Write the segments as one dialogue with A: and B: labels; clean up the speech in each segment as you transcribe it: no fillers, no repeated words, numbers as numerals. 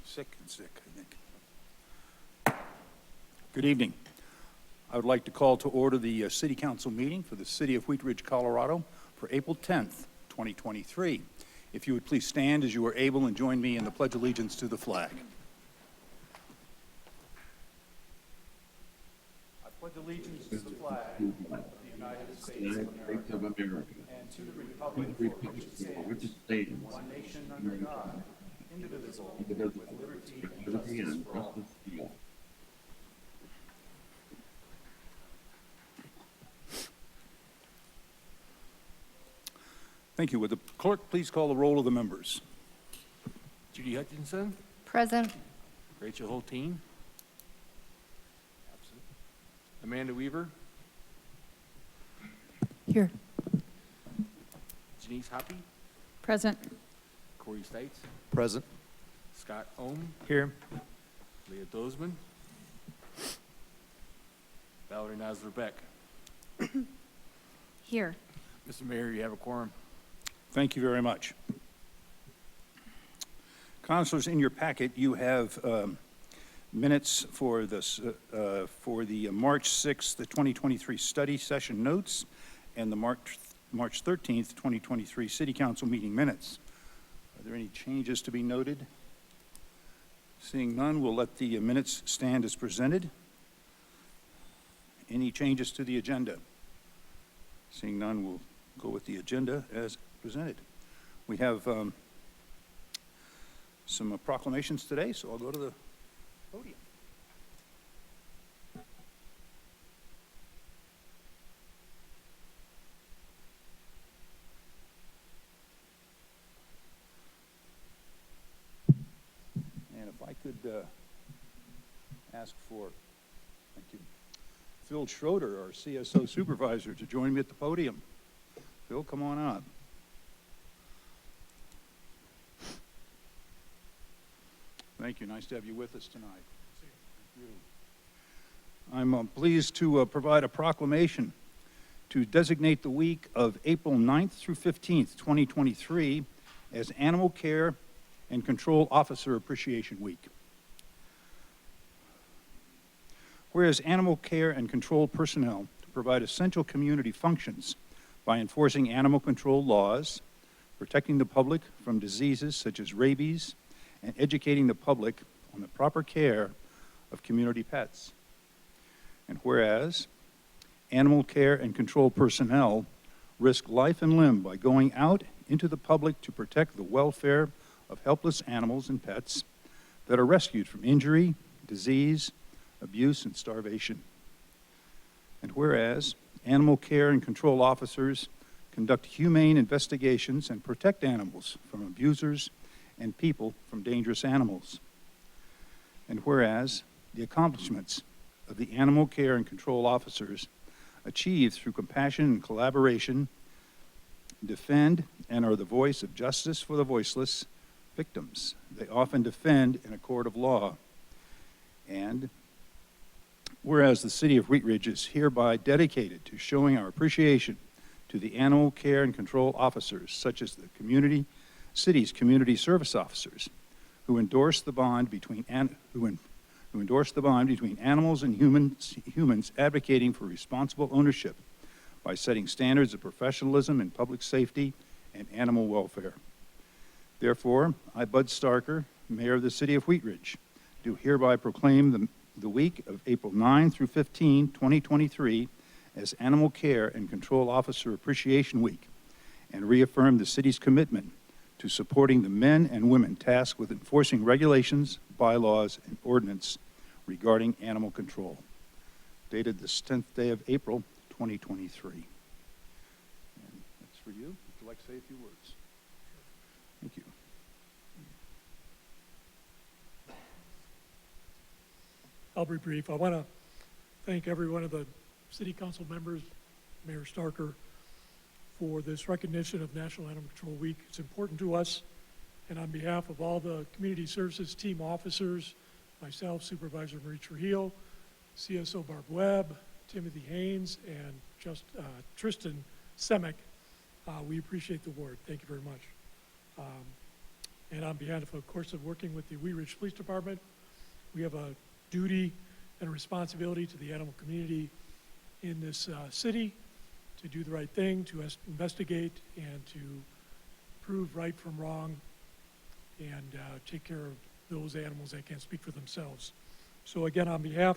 A: Sick, I think. Good evening. I would like to call to order the City Council meeting for the City of Wheat Ridge, Colorado for April 10th, 2023. If you would please stand as you are able and join me in the Pledge of Allegiance to the flag. I pledge allegiance to the flag of the United States of America and to the republic for which it stands, one nation under God, indivisible, with liberty and justice for all. Thank you. Would the clerk please call the roll of the members?
B: Judy Hutchinson.
C: Present.
B: Rachel Holteen. Absent. Amanda Weaver.
C: Here.
B: Janice Hoppy.
C: Present.
B: Corey Stites.
D: Present.
B: Scott Ohm.
D: Here.
B: Leah Dozman. Valerie Nasler-Beck.
C: Here.
B: Mr. Mayor, you have a quorum.
A: Thank you very much. Councilors, in your packet, you have minutes for the March 6th, the 2023 study session notes and the March 13th, 2023 City Council meeting minutes. Are there any changes to be noted? Seeing none, we'll let the minutes stand as presented. Any changes to the agenda? Seeing none, we'll go with the agenda as presented. We have some proclamations today, so I'll go to the podium. And if I could ask for, thank you, Phil Schroeder, our CSO supervisor, to join me at the podium. Phil, come on up. Thank you. Nice to have you with us tonight. Thank you. I'm pleased to provide a proclamation to designate the week of April 9th through 15th, 2023 as Animal Care and Control Officer Appreciation Week. Whereas animal care and control personnel provide essential community functions by enforcing animal control laws, protecting the public from diseases such as rabies, and educating the public on the proper care of community pets. And whereas animal care and control personnel risk life and limb by going out into the public to protect the welfare of helpless animals and pets that are rescued from injury, disease, abuse, and starvation. And whereas animal care and control officers conduct humane investigations and protect animals from abusers and people from dangerous animals. And whereas the accomplishments of the animal care and control officers achieved through compassion and collaboration defend and are the voice of justice for the voiceless victims they often defend in a court of law. And whereas the City of Wheat Ridge is hereby dedicated to showing our appreciation to the animal care and control officers, such as the city's community service officers, who endorse the bond between animals and humans advocating for responsible ownership by setting standards of professionalism in public safety and animal welfare. Therefore, I, Bud Starker, Mayor of the City of Wheat Ridge, do hereby proclaim the week of April 9 through 15, 2023 as Animal Care and Control Officer Appreciation Week and reaffirm the city's commitment to supporting the men and women tasked with enforcing regulations, bylaws, and ordinance regarding animal control. Dated this 10th day of April, 2023. And that's for you. Would you like to say a few words? Thank you.
E: I'll be brief. I want to thank every one of the City Council members, Mayor Starker, for this recognition of National Animal Control Week. It's important to us, and on behalf of all the Community Services team officers, myself, Supervisor Marie Trujillo, CSO Barb Webb, Timothy Haynes, and Tristan Semick, we appreciate the award. Thank you very much. And on behalf, of course, of working with the Wheat Ridge Police Department, we have a duty and a responsibility to the animal community in this city to do the right thing, to investigate and to prove right from wrong and take care of those animals that can't speak for themselves. So again, on behalf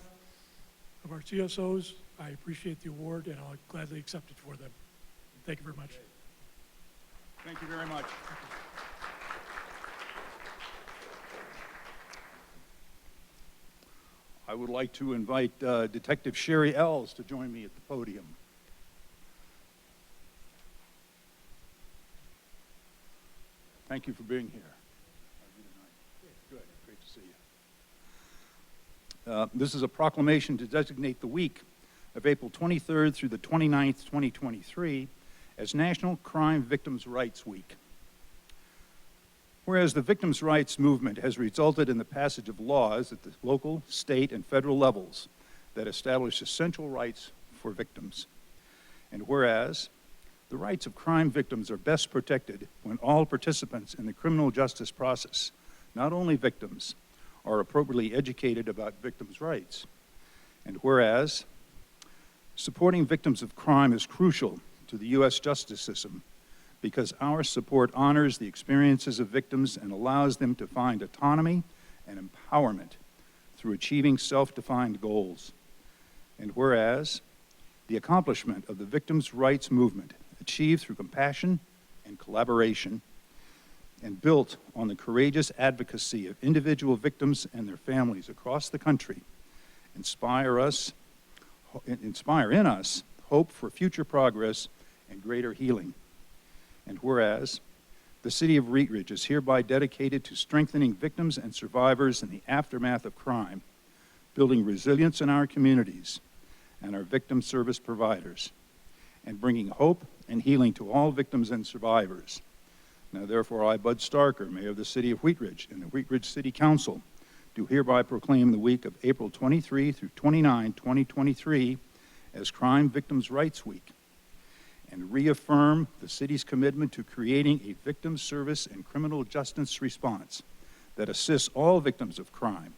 E: of our CSOs, I appreciate the award and I'll gladly accept it for them. Thank you very much.
A: Thank you very much. I would like to invite Detective Sherry Ells to join me at the podium. Thank you for being here. Good, great to see you. This is a proclamation to designate the week of April 23rd through the 29th, 2023 as National Crime Victims' Rights Week. Whereas the victims' rights movement has resulted in the passage of laws at the local, state, and federal levels that establish essential rights for victims. And whereas the rights of crime victims are best protected when all participants in the criminal justice process, not only victims, are appropriately educated about victims' rights. And whereas supporting victims of crime is crucial to the U.S. justice system because our support honors the experiences of victims and allows them to find autonomy and empowerment through achieving self-defined goals. And whereas the accomplishment of the victims' rights movement achieved through compassion and collaboration and built on the courageous advocacy of individual victims and their families across the country inspire in us hope for future progress and greater healing. And whereas the City of Wheat Ridge is hereby dedicated to strengthening victims and survivors in the aftermath of crime, building resilience in our communities and our victim service providers, and bringing hope and healing to all victims and survivors. Now, therefore, I, Bud Starker, Mayor of the City of Wheat Ridge, and the Wheat Ridge City Council, do hereby proclaim the week of April 23 through 29, 2023 as Crime Victims' Rights Week, and reaffirm the city's commitment to creating a victim service and criminal justice response that assists all victims of crime,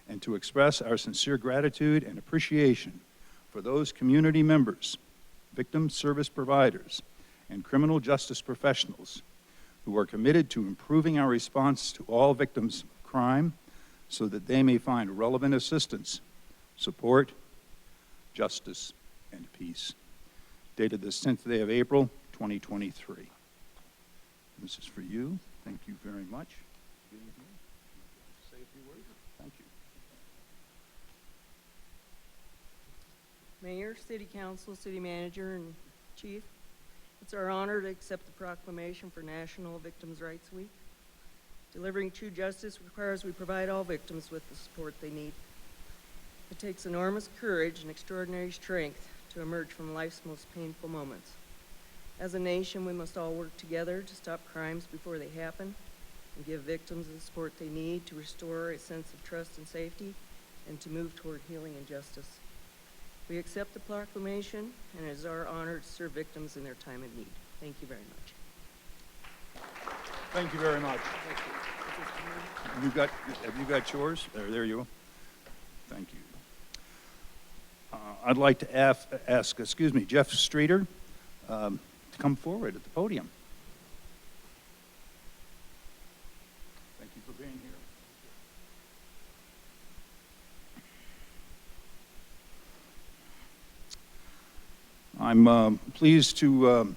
A: and to express our sincere gratitude and appreciation for those community members, victim service providers, and criminal justice professionals who are committed to improving our response to all victims of crime so that they may find relevant assistance, support, justice, and peace. Dated the 10th day of April, 2023. This is for you. Thank you very much for being here. Say a few words. Thank you.
C: Mayor, City Council, City Manager, and Chief, it's our honor to accept the proclamation for National Victims' Rights Week. Delivering true justice requires we provide all victims with the support they need. It takes enormous courage and extraordinary strength to emerge from life's most painful moments. As a nation, we must all work together to stop crimes before they happen and give victims the support they need to restore a sense of trust and safety and to move toward healing and justice. We accept the proclamation, and it is our honor to serve victims in their time of need. Thank you very much.
A: Thank you very much. Have you got yours? There you go. Thank you. I'd like to ask, Jeff Streeter to come forward at the podium. Thank you for being here. I'm pleased to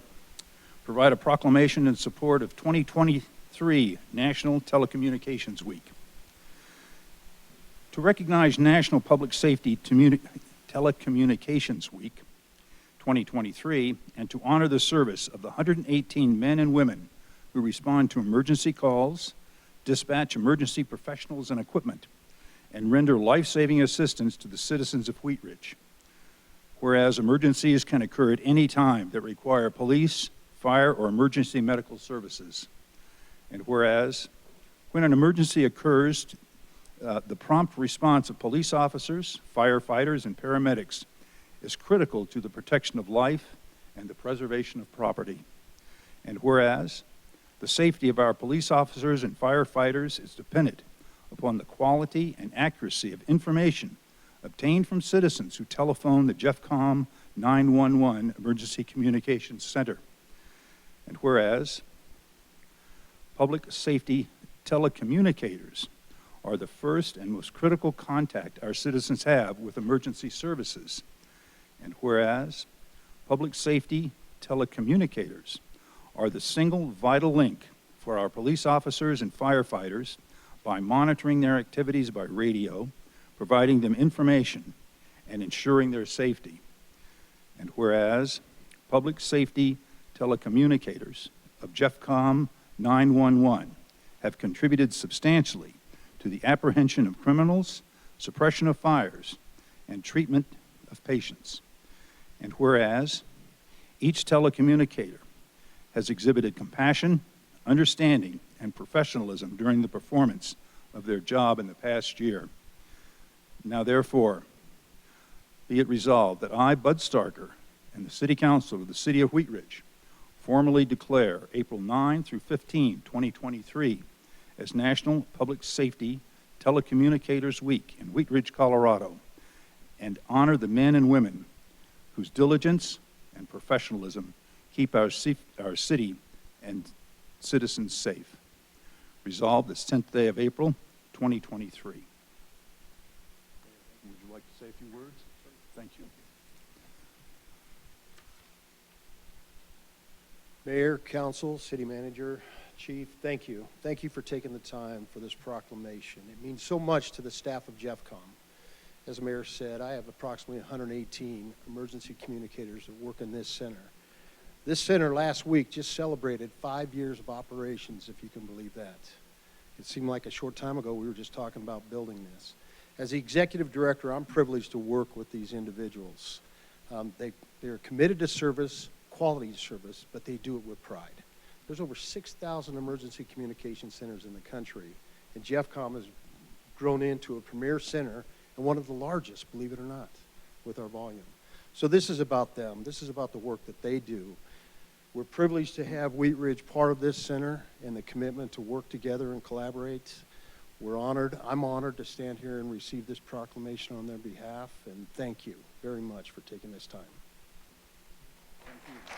A: provide a proclamation in support of 2023 National Telecommunications Week. To recognize National Public Safety Telecommunications Week 2023 and to honor the service of the 118 men and women who respond to emergency calls, dispatch emergency professionals and equipment, and render life-saving assistance to the citizens of Wheat Ridge. Whereas emergencies can occur at any time that require police, fire, or emergency medical services. And whereas when an emergency occurs, the prompt response of police officers, firefighters, and paramedics is critical to the protection of life and the preservation of property. And whereas The safety of our police officers and firefighters is dependent upon the quality and accuracy of information obtained from citizens who telephone the JEFCOM 911 Emergency Communications Center. And whereas public safety telecommunicators are the first and most critical contact our citizens have with emergency services. And whereas public safety telecommunicators are the single vital link for our police officers and firefighters by monitoring their activities by radio, providing them information, and ensuring their safety. And whereas public safety telecommunicators of JEFCOM 911 have contributed substantially to the apprehension of criminals, suppression of fires, and treatment of patients. And whereas each telecommunicator has exhibited compassion, understanding, and professionalism during the performance of their job in the past year. Now therefore, be it resolved that I, Bud Starker, and the City Council of the City of Wheat Ridge formally declare April 9 through 15, 2023 as National Public Safety Telecommunicators Week in Wheat Ridge, Colorado, and honor the men and women whose diligence and professionalism keep our city and citizens safe. Resolved this 10th day of April, 2023. Would you like to say a few words? Thank you.
D: Mayor, council, city manager, chief, thank you. Thank you for taking the time for this proclamation. It means so much to the staff of JEFCOM. As the mayor said, I have approximately 118 emergency communicators that work in this center. This center last week just celebrated 5 years of operations, if you can believe that. It seemed like a short time ago we were just talking about building this. As the executive director, I'm privileged to work with these individuals. They're committed to service, quality service, but they do it with pride. There's over 6,000 emergency communication centers in the country, and JEFCOM has grown into a premier center and one of the largest, believe it or not, with our volume. So this is about them. This is about the work that they do. We're privileged to have Wheat Ridge part of this center and the commitment to work together and collaborate. We're honored. I'm honored to stand here and receive this proclamation on their behalf, and thank you very much for taking this time.
A: Thank you.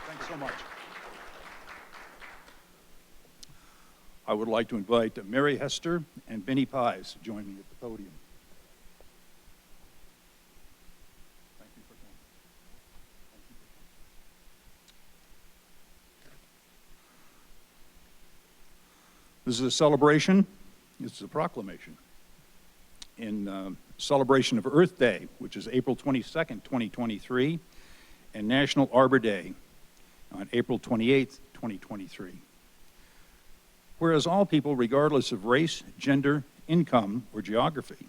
A: Thanks so much. I would like to invite Mary Hester and Benny Pies to join me at the podium. Thank you for coming. This is a celebration. This is a proclamation in celebration of Earth Day, which is April 22nd, 2023, and National Arbor Day on April 28th, 2023. Whereas all people, regardless of race, gender, income, or geography,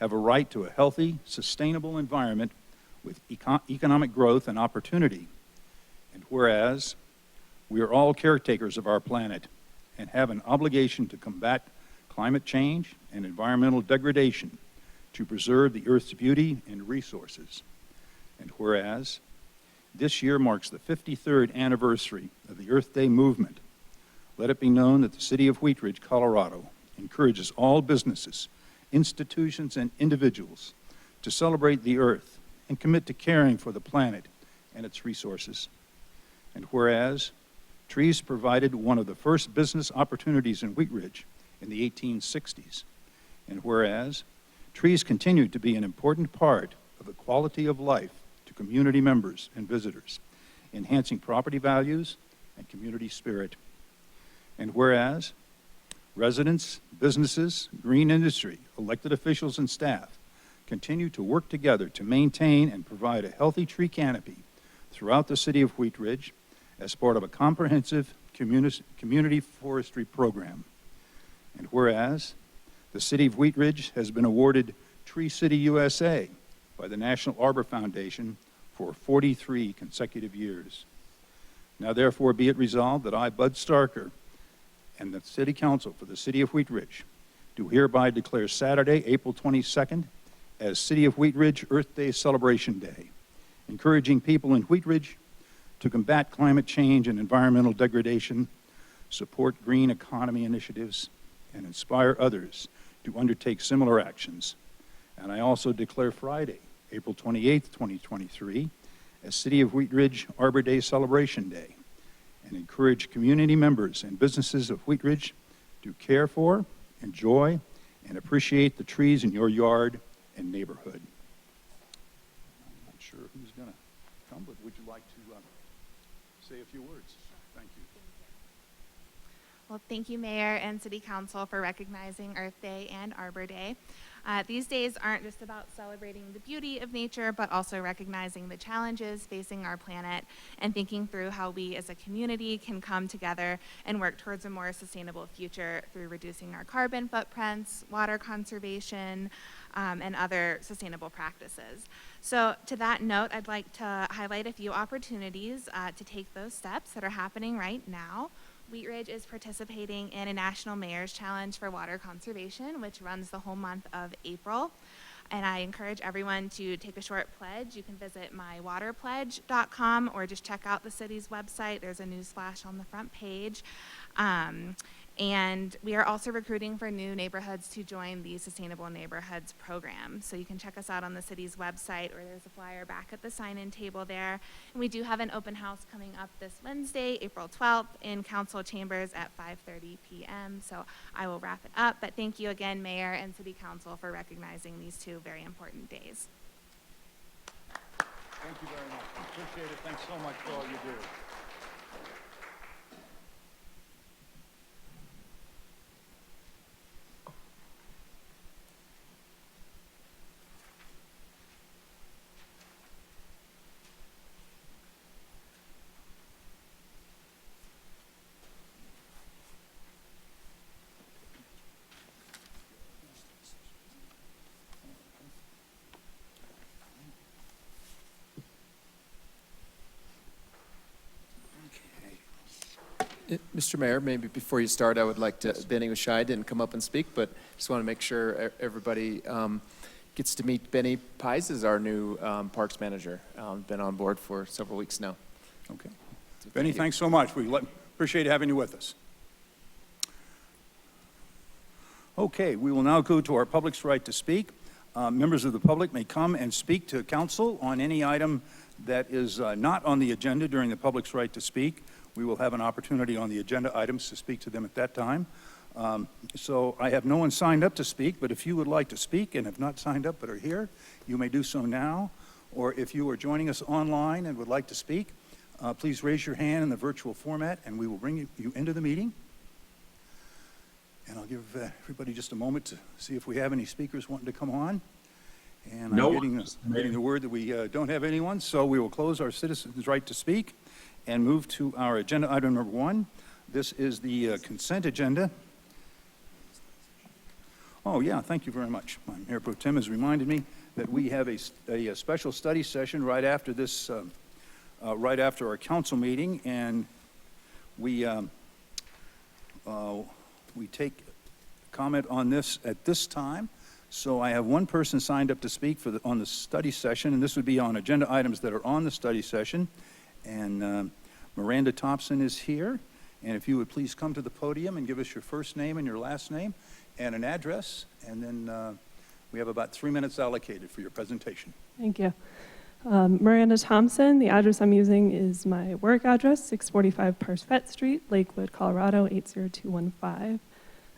A: have a right to a healthy, sustainable environment with economic growth and opportunity. And whereas we are all caretakers of our planet and have an obligation to combat climate change and environmental degradation to preserve the Earth's beauty and resources. And whereas this year marks the 53rd anniversary of the Earth Day movement, let it be known that the City of Wheat Ridge, Colorado, encourages all businesses, institutions, and individuals to celebrate the Earth and commit to caring for the planet and its resources. And whereas trees provided one of the first business opportunities in Wheat Ridge in the 1860s, and whereas trees continue to be an important part of the quality of life to community members and visitors, enhancing property values and community spirit. And whereas residents, businesses, green industry, elected officials, and staff continue to work together to maintain and provide a healthy tree canopy throughout the City of Wheat Ridge as part of a comprehensive community forestry program. And whereas the City of Wheat Ridge has been awarded Tree City USA by the National Arbor Foundation for 43 consecutive years. Now therefore be it resolved that I, Bud Starker, and the City Council for the City of Wheat Ridge do hereby declare Saturday, April 22nd as City of Wheat Ridge Earth Day Celebration Day, encouraging people in Wheat Ridge to combat climate change and environmental degradation, support green economy initiatives, and inspire others to undertake similar actions. And I also declare Friday, April 28th, 2023, as City of Wheat Ridge Arbor Day Celebration Day, and encourage community members and businesses of Wheat Ridge to care for, enjoy, and appreciate the trees in your yard and neighborhood. I'm not sure who's going to come, but would you like to say a few words? Thank you.
F: Well, thank you, Mayor and City Council, for recognizing Earth Day and Arbor Day. These days aren't just about celebrating the beauty of nature, but also recognizing the challenges facing our planet and thinking through how we as a community can come together and work towards a more sustainable future through reducing our carbon footprints, water conservation, and other sustainable practices. So to that note, I'd like to highlight a few opportunities to take those steps that are happening right now. Wheat Ridge is participating in a National Mayor's Challenge for Water Conservation, which runs the whole month of April. And I encourage everyone to take a short pledge. You can visit mywaterpledge.com or just check out the city's website. There's a news flash on the front page. And we are also recruiting for new neighborhoods to join the Sustainable Neighborhoods program. So you can check us out on the city's website, or there's a flyer back at the sign-in table there. And we do have an open house coming up this Wednesday, April 12th, in council chambers at 5:30 p.m. So I will wrap it up, but thank you again, Mayor and City Council, for recognizing these two very important days.
A: Thank you very much. Appreciate it. Thanks so much for all you do.
G: Mr. Mayor, maybe before you start, I would like to, Benny was shy, didn't come up and speak, but just want to make sure everybody gets to meet Benny Pies as our new parks manager. Been on board for several weeks now.
A: Okay.
G: So
A: Benny,
G: thank you.
A: thanks so much. We appreciate having you with us. Okay, we will now go to our public's right to speak. Members of the public may come and speak to council on any item that is not on the agenda during the public's right to speak. We will have an opportunity on the agenda items to speak to them at that time. So I have no one signed up to speak, but if you would like to speak and have not signed up but are here, you may do so now. Or if you are joining us online and would like to speak, please raise your hand in the virtual format and we will bring you into the meeting. And I'll give everybody just a moment to see if we have any speakers wanting to come on. And I'm getting the word that we don't have anyone, so we will close our citizens' right to speak and move to our agenda item number 1. This is the consent agenda. Oh, yeah, thank you very much. Mayor Pro Tem has reminded me that we have a special study session right after this, right after our council meeting, and we take comment on this at this time. So I have one person signed up to speak on the study session, and this would be on agenda items that are on the study session. And Miranda Thompson is here. And if you would please come to the podium and give us your first name and your last name and an address. And then we have about 3 minutes allocated for your presentation.
H: Thank you. Miranda Thompson. The address I'm using is my work address, 645 Parfett Street, Lakewood, Colorado, 80215.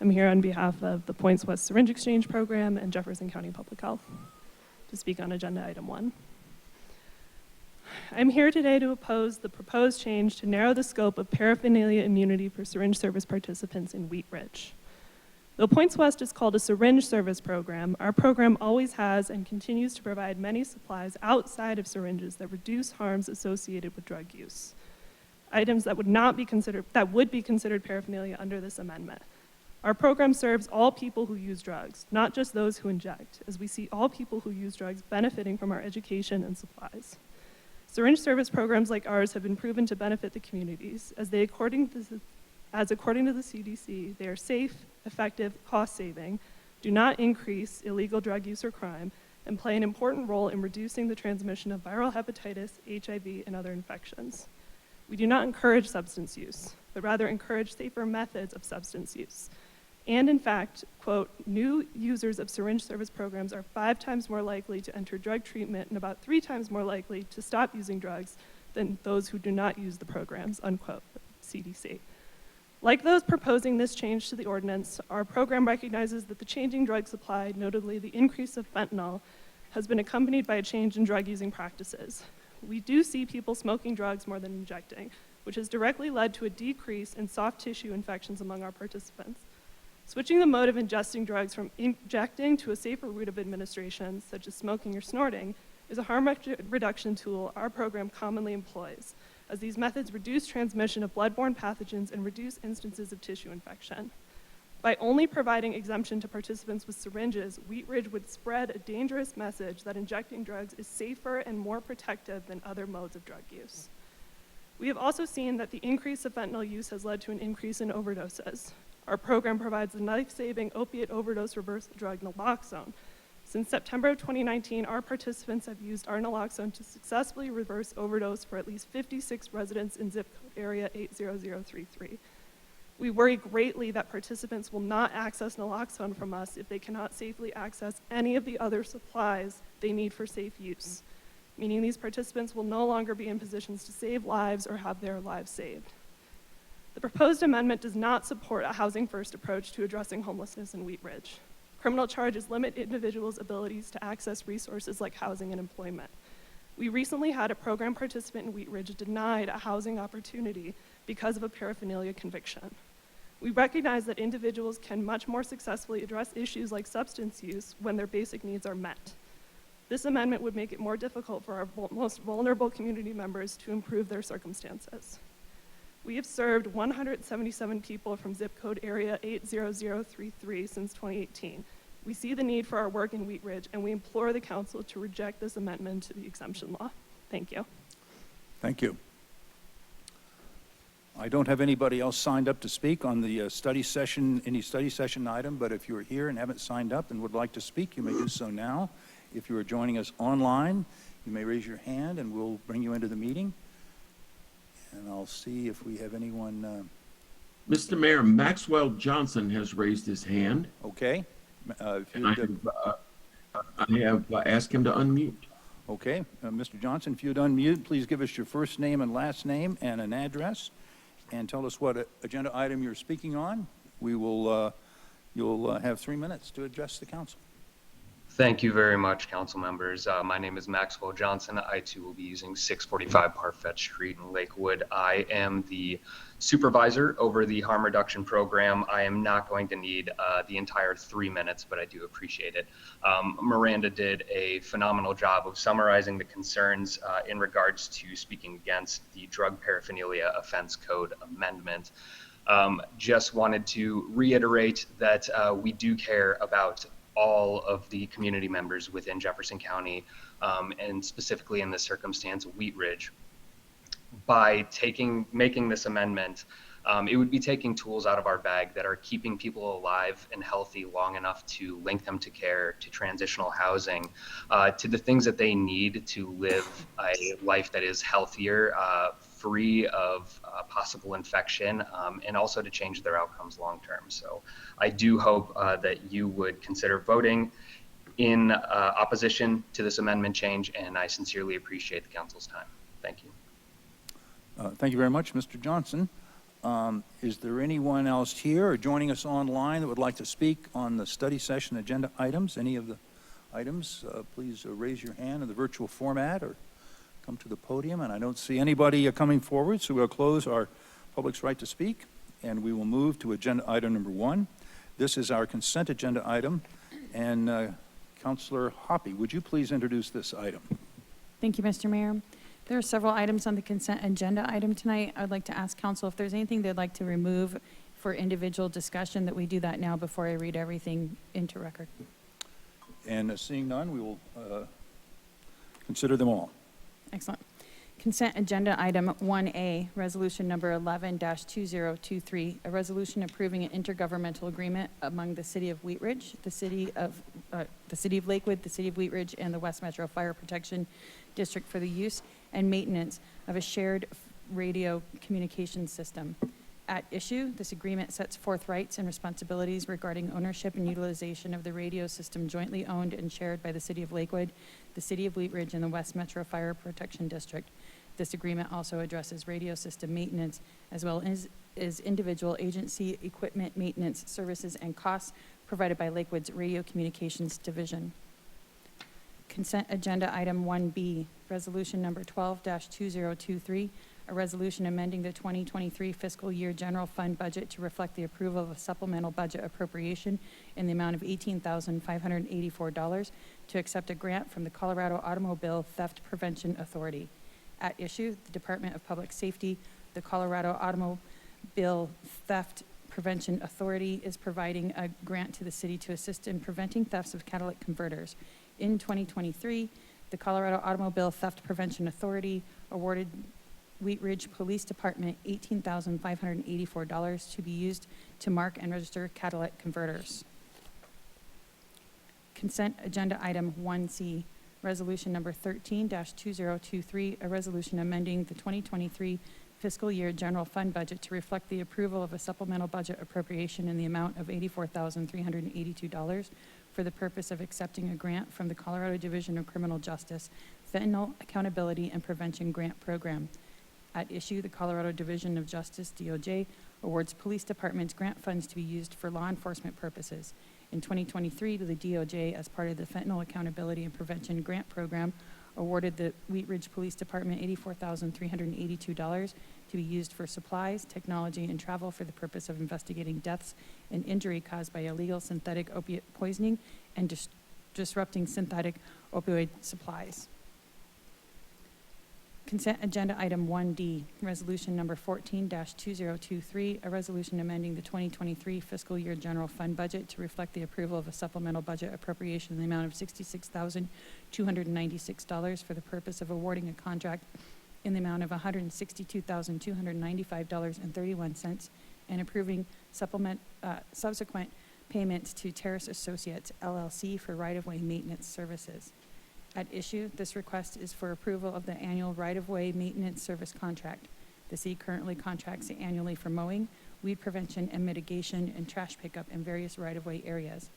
H: I'm here on behalf of the Points West Syringe Exchange Program and Jefferson County Public Health to speak on agenda item 1. I'm here today to oppose the proposed change to narrow the scope of paraphernalia immunity for syringe service participants in Wheat Ridge. Though Points West is called a syringe service program, our program always has and continues to provide many supplies outside of syringes that reduce harms associated with drug use. Items that would be considered paraphernalia under this amendment. Our program serves all people who use drugs, not just those who inject, as we see all people who use drugs benefiting from our education and supplies. Syringe service programs like ours have been proven to benefit the communities, as according to the CDC, they are safe, effective, cost-saving, do not increase illegal drug use or crime, and play an important role in reducing the transmission of viral hepatitis, HIV, and other infections. We do not encourage substance use, but rather encourage safer methods of substance use. And in fact, quote, new users of syringe service programs are 5 times more likely to enter drug treatment and about 3 times more likely to stop using drugs than those who do not use the programs, unquote, CDC. Like those proposing this change to the ordinance, our program recognizes that the changing drug supply, notably the increase of fentanyl, has been accompanied by a change in drug using practices. We do see people smoking drugs more than injecting, which has directly led to a decrease in soft tissue infections among our participants. Switching the mode of ingesting drugs from injecting to a safer route of administration, such as smoking or snorting, is a harm reduction tool our program commonly employs, as these methods reduce transmission of bloodborne pathogens and reduce instances of tissue infection. By only providing exemption to participants with syringes, Wheat Ridge would spread a dangerous message that injecting drugs is safer and more protective than other modes of drug use. We have also seen that the increase of fentanyl use has led to an increase in overdoses. Our program provides the life-saving opiate overdose reversal drug naloxone. Since September of 2019, our participants have used our naloxone to successfully reverse overdose for at least 56 residents in zip code area 80033. We worry greatly that participants will not access naloxone from us if they cannot safely access any of the other supplies they need for safe use, meaning these participants will no longer be in positions to save lives or have their lives saved. The proposed amendment does not support a housing-first approach to addressing homelessness in Wheat Ridge. Criminal charges limit individuals' abilities to access resources like housing and employment. We recently had a program participant in Wheat Ridge denied a housing opportunity because of a paraphernalia conviction. We recognize that individuals can much more successfully address issues like substance use when their basic needs are met. This amendment would make it more difficult for our most vulnerable community members to improve their circumstances. We have served 177 people from zip code area 80033 since 2018. We see the need for our work in Wheat Ridge, and we implore the council to reject this amendment to the exemption law. Thank you.
A: Thank you. I don't have anybody else signed up to speak on the study session, any study session item, but if you're here and haven't signed up and would like to speak, you may do so now. If you are joining us online, you may raise your hand and we'll bring you into the meeting. And I'll see if we have anyone.
I: Mr. Mayor, Maxwell Johnson has raised his hand,
A: Okay.
I: and I have asked him to unmute.
A: Okay. Mr. Johnson, if you'd unmute, please give us your first name and last name and an address, and tell us what agenda item you're speaking on. We will, you'll have 3 minutes to address the council.
J: Thank you very much, council members. My name is Maxwell Johnson. I too will be using 645 Parfett Street in Lakewood. I am the supervisor over the harm reduction program. I am not going to need the entire 3 minutes, but I do appreciate it. Miranda did a phenomenal job of summarizing the concerns in regards to speaking against the drug paraphernalia offense code amendment. Just wanted to reiterate that we do care about all of the community members within Jefferson County, and specifically in this circumstance, Wheat Ridge. By making this amendment, it would be taking tools out of our bag that are keeping people alive and healthy long enough to link them to care, to transitional housing, to the things that they need to live a life that is healthier, free of possible infection, and also to change their outcomes long term. So I do hope that you would consider voting in opposition to this amendment change, and I sincerely appreciate the council's time. Thank you.
A: Thank you very much, Mr. Johnson. Is there anyone else here or joining us online that would like to speak on the study session agenda items? Any of the items? Please raise your hand in the virtual format or come to the podium. And I don't see anybody coming forward, so we'll close our public's right to speak, and we will move to agenda item number 1. This is our consent agenda item, and Councilor Hoppe, would you please introduce this item?
K: Thank you, Mr. Mayor. There are several items on the consent agenda item tonight. I'd like to ask council if there's anything they'd like to remove for individual discussion, that we do that now before I read everything into record.
A: And seeing none, we will consider them all.
K: Excellent. Consent agenda item 1A, resolution number 11-2023, a resolution approving an intergovernmental agreement among the City of Wheat Ridge, the City of Lakewood, the City of Wheat Ridge, and the West Metro Fire Protection District for the use and maintenance of a shared radio communications system. At issue, this agreement sets forth rights and responsibilities regarding ownership and utilization of the radio system jointly owned and shared by the City of Lakewood, the City of Wheat Ridge, and the West Metro Fire Protection District. This agreement also addresses radio system maintenance as well as individual agency equipment maintenance services and costs provided by Lakewood's Radio Communications Division. Consent Agenda Item 1B, Resolution Number 12-2023, a resolution amending the 2023 fiscal year general fund budget to reflect the approval of a supplemental budget appropriation in the amount of $18,584 to accept a grant from the Colorado Automobile Theft Prevention Authority. At issue, the Department of Public Safety, the Colorado Automobile Theft Prevention Authority is providing a grant to the city to assist in preventing thefts of catalytic converters. In 2023, the Colorado Automobile Theft Prevention Authority awarded Wheat Ridge Police Department $18,584 to be used to mark and register catalytic converters. Consent Agenda Item 1C, Resolution Number 13-2023, a resolution amending the 2023 fiscal year general fund budget to reflect the approval of a supplemental budget appropriation in the amount of $84,382 for the purpose of accepting a grant from the Colorado Division of Criminal Justice Fentanyl Accountability and Prevention Grant Program. At issue, the Colorado Division of Justice, DOJ, awards police departments grant funds to be used for law enforcement purposes. In 2023, the DOJ, as part of the Fentanyl Accountability and Prevention Grant Program, awarded the Wheat Ridge Police Department $84,382 to be used for supplies, technology, and travel for the purpose of investigating deaths and injury caused by illegal synthetic opiate poisoning and disrupting synthetic opioid supplies. Consent Agenda Item 1D, Resolution Number 14-2023, a resolution amending the 2023 fiscal year general fund budget to reflect the approval of a supplemental budget appropriation in the amount of $66,296 for the purpose of awarding a contract in the amount of $162,295.31 and approving subsequent payments to Terrace Associates, LLC for right-of-way maintenance services. At issue, this request is for approval of the annual right-of-way maintenance service contract. The city currently contracts annually for mowing, weed prevention and mitigation, and trash pickup in various right-of-way areas.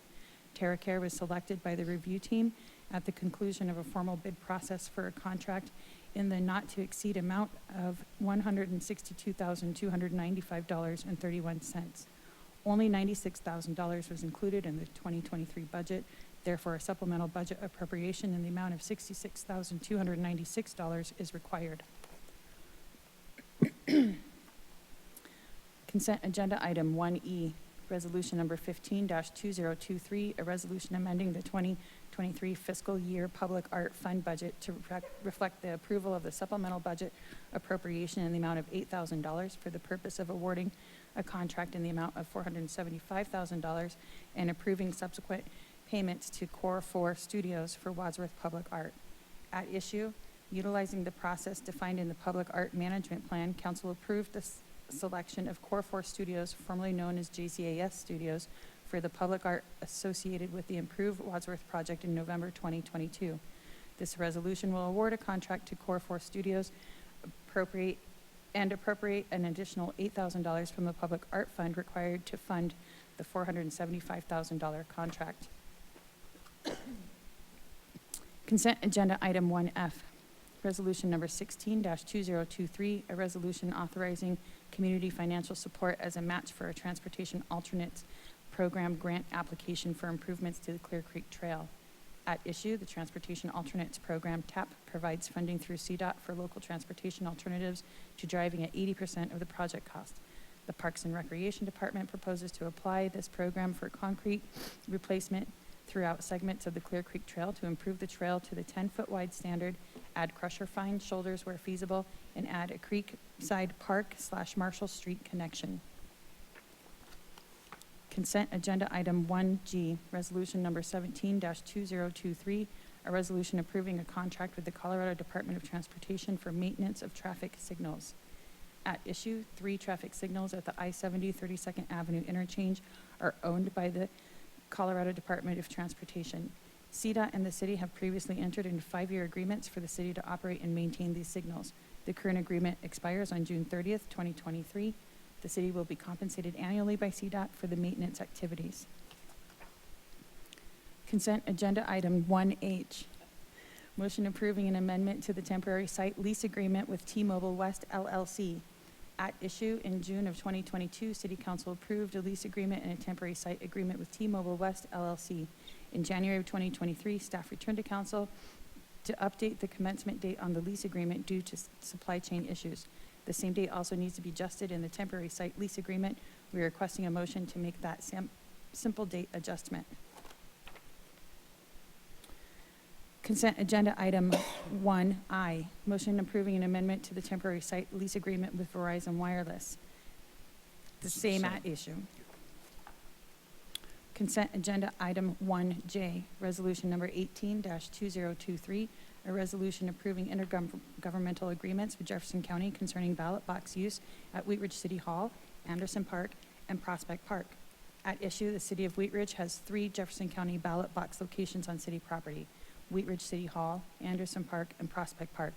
K: TerraCare was selected by the review team at the conclusion of a formal bid process for a contract in the not-to-exceed amount of $162,295.31. Only $96,000 was included in the 2023 budget. Therefore, a supplemental budget appropriation in the amount of $66,296 is required. Consent Agenda Item 1E, Resolution Number 15-2023, a resolution amending the 2023 fiscal year public art fund budget to reflect the approval of the supplemental budget appropriation in the amount of $8,000 for the purpose of awarding a contract in the amount of $475,000 and approving subsequent payments to Core 4 Studios for Wadsworth Public Art. At issue, utilizing the process defined in the Public Art Management Plan, Council approved the selection of Core 4 Studios, formerly known as JCAS Studios, for the public art associated with the Improved Wadsworth project in November 2022. This resolution will award a contract to Core 4 Studios, appropriate an additional $8,000 from the Public Art Fund required to fund the $475,000 contract. Consent Agenda Item 1F, Resolution Number 16-2023, a resolution authorizing community financial support as a match for a Transportation Alternates Program grant application for improvements to the Clear Creek Trail. At issue, the Transportation Alternates Program, TAP, provides funding through CDOT for local transportation alternatives to driving at 80% of the project cost. The Parks and Recreation Department proposes to apply this program for concrete replacement throughout segments of the Clear Creek Trail to improve the trail to the 10-foot wide standard, add crusher fine shoulders where feasible, and add a creekside park/Marshall Street connection. Consent Agenda Item 1G, Resolution Number 17-2023, a resolution approving a contract with the Colorado Department of Transportation for maintenance of traffic signals. At issue, 3 traffic signals at the I-70 32nd Avenue interchange are owned by the Colorado Department of Transportation. CDOT and the city have previously entered into 5-year agreements for the city to operate and maintain these signals. The current agreement expires on June 30th, 2023. The city will be compensated annually by CDOT for the maintenance activities. Consent agenda item 1H. Motion approving an amendment to the temporary site lease agreement with T-Mobile West LLC. At issue in June of 2022, City Council approved a lease agreement and a temporary site agreement with T-Mobile West LLC. In January of 2023, staff returned to council to update the commencement date on the lease agreement due to supply chain issues. The same date also needs to be adjusted in the temporary site lease agreement. We are requesting a motion to make that simple date adjustment. Consent agenda item 1I, motion approving an amendment to the temporary site lease agreement with Verizon Wireless. The same at issue. Consent agenda item 1J, resolution number 18-2023, a resolution approving intergovernmental agreements with Jefferson County concerning ballot box use at Wheat Ridge City Hall, Anderson Park, and Prospect Park. At issue, the city of Wheat Ridge has 3 Jefferson County ballot box locations on city property: Wheat Ridge City Hall, Anderson Park, and Prospect Park.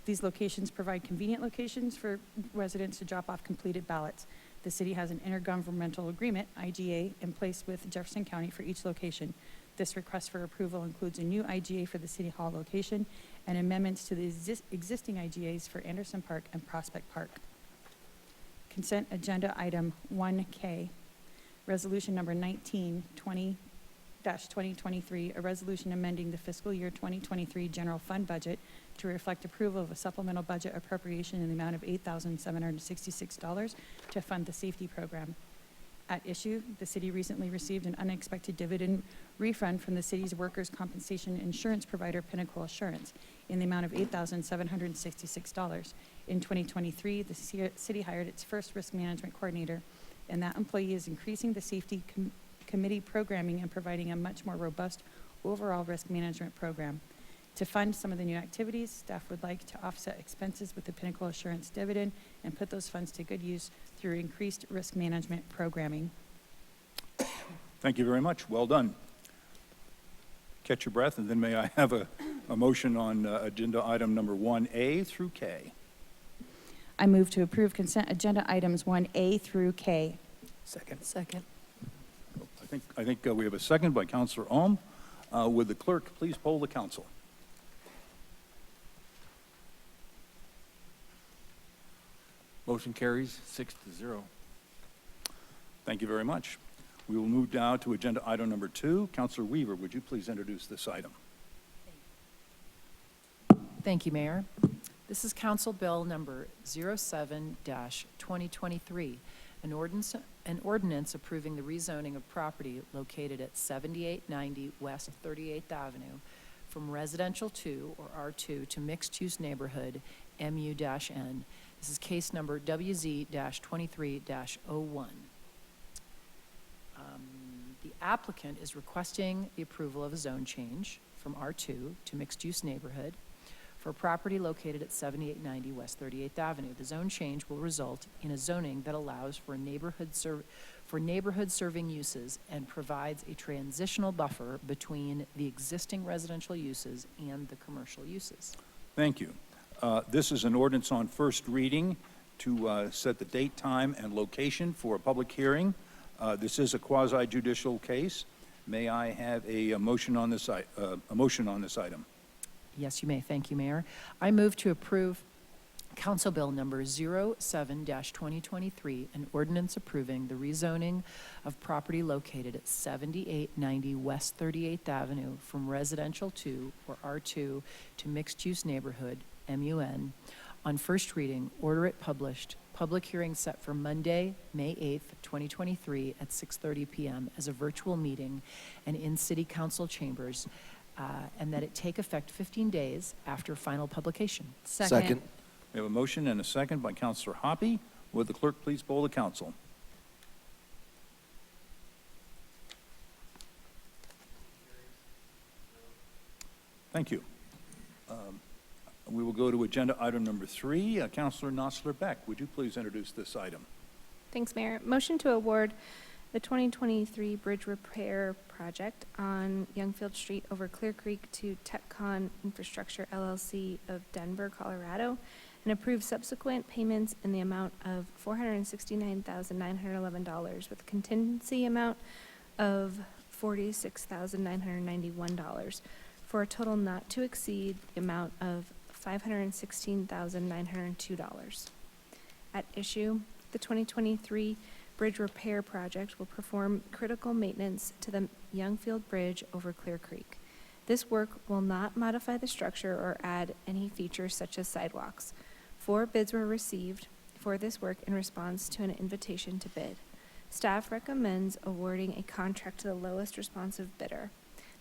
K: These locations provide convenient locations for residents to drop off completed ballots. The city has an intergovernmental agreement, IGA, in place with Jefferson County for each location. This request for approval includes a new IGA for the City Hall location and amendments to the existing IGAs for Anderson Park and Prospect Park. Consent agenda item 1K, resolution number 19-2023, a resolution amending the fiscal year 2023 general fund budget to reflect approval of a supplemental budget appropriation in the amount of $8,766 to fund the safety program. At issue, the city recently received an unexpected dividend refund from the city's workers' compensation insurance provider, Pinnacle Assurance, in the amount of $8,766. In 2023, the city hired its first risk management coordinator, and that employee is increasing the safety committee programming and providing a much more robust overall risk management program. To fund some of the new activities, staff would like to offset expenses with the Pinnacle Assurance dividend and put those funds to good use through increased risk management programming.
A: Thank you very much. Well done. Catch your breath, and then may I have a motion on agenda item number 1A through K?
K: I move to approve consent agenda items 1A through K.
A: Second.
C: Second.
A: I think we have a second by Councilor Ohm. Would the clerk please poll the council?
B: Motion carries 6-0.
A: Thank you very much. We will move now to agenda item number 2. Councilor Weaver, would you please introduce this item?
L: Thank you, Mayor. This is Council Bill number 07-2023, an ordinance approving the rezoning of property located at 7890 West 38th Avenue from residential 2 or R2 to mixed-use neighborhood MU-N. This is case number WZ-23-01. The applicant is requesting the approval of a zone change from R2 to mixed-use neighborhood for a property located at 7890 West 38th Avenue. The zone change will result in a zoning that allows for neighborhood serving uses and provides a transitional buffer between the existing residential uses and the commercial uses.
A: Thank you. This is an ordinance on first reading to set the date, time, and location for a public hearing. This is a quasi-judicial case. May I have a motion on this item?
L: Yes, you may. Thank you, Mayor. I move to approve Council Bill number 07-2023, an ordinance approving the rezoning of property located at 7890 West 38th Avenue from residential 2 or R2 to mixed-use neighborhood MUN. On first reading, order it published. Public hearing set for Monday, May 8th, 2023 at 6:30 p.m. as a virtual meeting and in City Council chambers, and that it take effect 15 days after final publication.
K: Second.
A: We have a motion and a second by Councilor Hoppe. Would the clerk please poll the council? Thank you. We will go to agenda item number 3. Councilor Nosler-Beck, would you please introduce this item?
M: Thanks, Mayor. Motion to award the 2023 bridge repair project on Youngfield Street over Clear Creek to TechCon Infrastructure LLC of Denver, Colorado. and approve subsequent payments in the amount of $469,911 with a contingency amount of $46,991 for a total not to exceed the amount of $516,902. At issue, the 2023 bridge repair project will perform critical maintenance to the Youngfield Bridge over Clear Creek. This work will not modify the structure or add any features such as sidewalks. 4 bids were received for this work in response to an invitation to bid. Staff recommends awarding a contract to the lowest responsive bidder,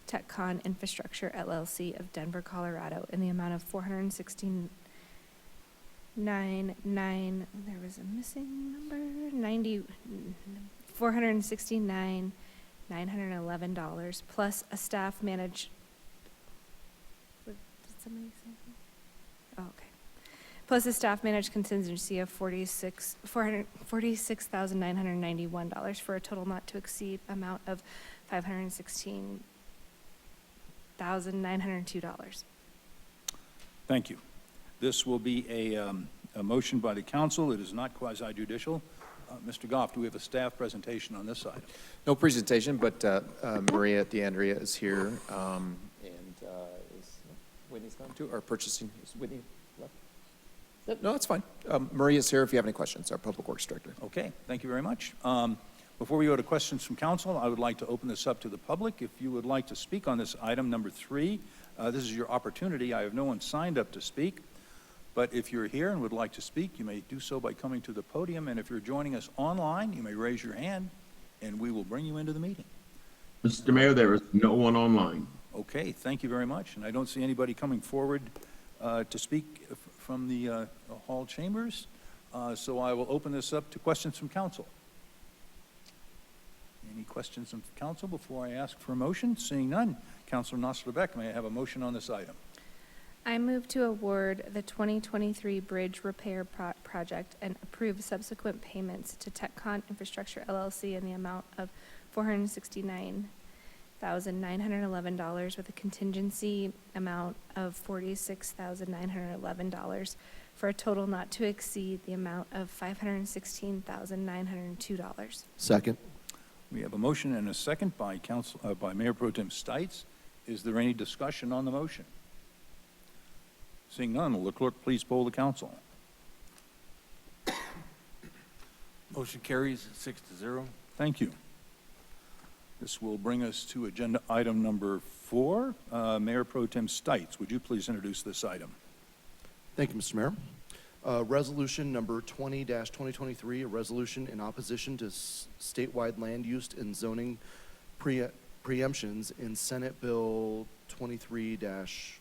M: TechCon Infrastructure LLC of Denver, Colorado, in the amount of $469,911 plus a staff managed. Did somebody say something? Oh, okay. Plus a staff managed contingency of $46,991 for a total not to exceed amount of $516,902.
A: Thank you. This will be a motion by the council. It is not quasi-judicial. Mr. Goff, do we have a staff presentation on this item?
G: No presentation, but Maria DeAndrea is here, and is Whitney's gone too, or purchasing, is Whitney left? No, it's fine. Maria's here if you have any questions, our Public Works Director.
A: Okay, thank you very much. Before we go to questions from council, I would like to open this up to the public. If you would like to speak on this item, number 3, this is your opportunity. I have no one signed up to speak, but if you're here and would like to speak, you may do so by coming to the podium, and if you're joining us online, you may raise your hand, and we will bring you into the meeting.
I: Mr. Mayor, there is no one online.
A: Okay, thank you very much, and I don't see anybody coming forward to speak from the hall chambers, so I will open this up to questions from council. Any questions from council before I ask for a motion? Seeing none, Councilor Nosler-Beck, may I have a motion on this item?
M: I move to award the 2023 bridge repair project and approve subsequent payments to TechCon Infrastructure LLC in the amount of $469,911 with a contingency amount of $46,911 for a total not to exceed the amount of $516,902.
D: Second.
A: We have a motion and a second by by Mayor Pro Tem Stites. Is there any discussion on the motion? Seeing none, will the clerk please poll the council?
B: Motion carries 6-0.
A: Thank you. This will bring us to agenda item number 4. Mayor Pro Tem Stites, would you please introduce this item?
N: Thank you, Mr. Mayor. Resolution number 20-2023, a resolution in opposition to statewide land use and zoning preemptions in Senate Bill 23-213,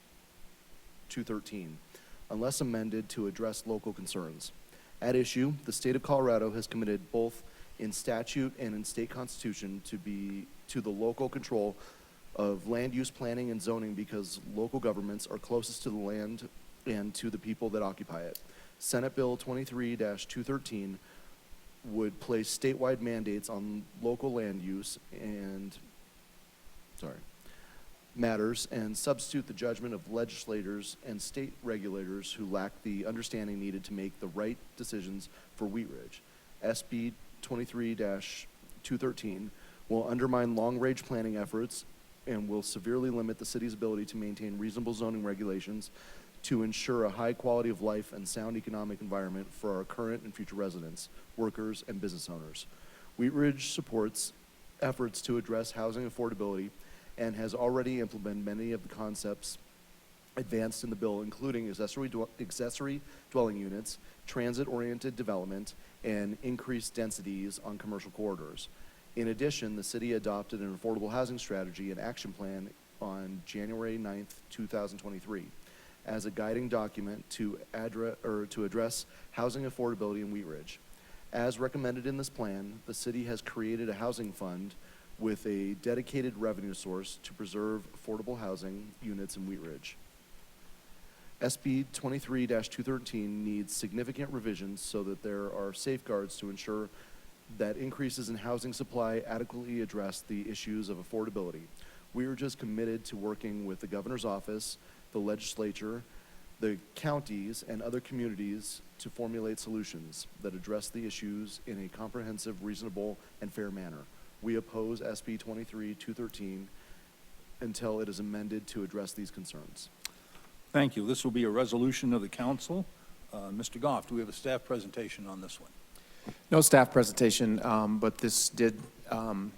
N: unless amended to address local concerns. At issue, the state of Colorado has committed both in statute and in state constitution to the local control of land use planning and zoning because local governments are closest to the land and to the people that occupy it. Senate Bill 23-213 would place statewide mandates on local land use and matters and substitute the judgment of legislators and state regulators who lack the understanding needed to make the right decisions for Wheat Ridge. SB 23-213 will undermine long-range planning efforts and will severely limit the city's ability to maintain reasonable zoning regulations to ensure a high quality of life and sound economic environment for our current and future residents, workers, and business owners. Wheat Ridge supports efforts to address housing affordability and has already implemented many of the concepts advanced in the bill, including accessory dwelling units, transit-oriented development, and increased densities on commercial corridors. In addition, the city adopted an affordable housing strategy and action plan on January 9th, 2023. As a guiding document to address housing affordability in Wheat Ridge. As recommended in this plan, the city has created a housing fund with a dedicated revenue source to preserve affordable housing units in Wheat Ridge. SB 23-213 needs significant revisions so that there are safeguards to ensure that increases in housing supply adequately address the issues of affordability. Wheat Ridge is committed to working with the governor's office, the legislature, the counties and other communities to formulate solutions that address the issues in a comprehensive, reasonable, and fair manner. We oppose SB 23-213 until it is amended to address these concerns.
A: Thank you. This will be a resolution of the council. Mr. Goff, do we have a staff presentation on this one?
G: No staff presentation, but this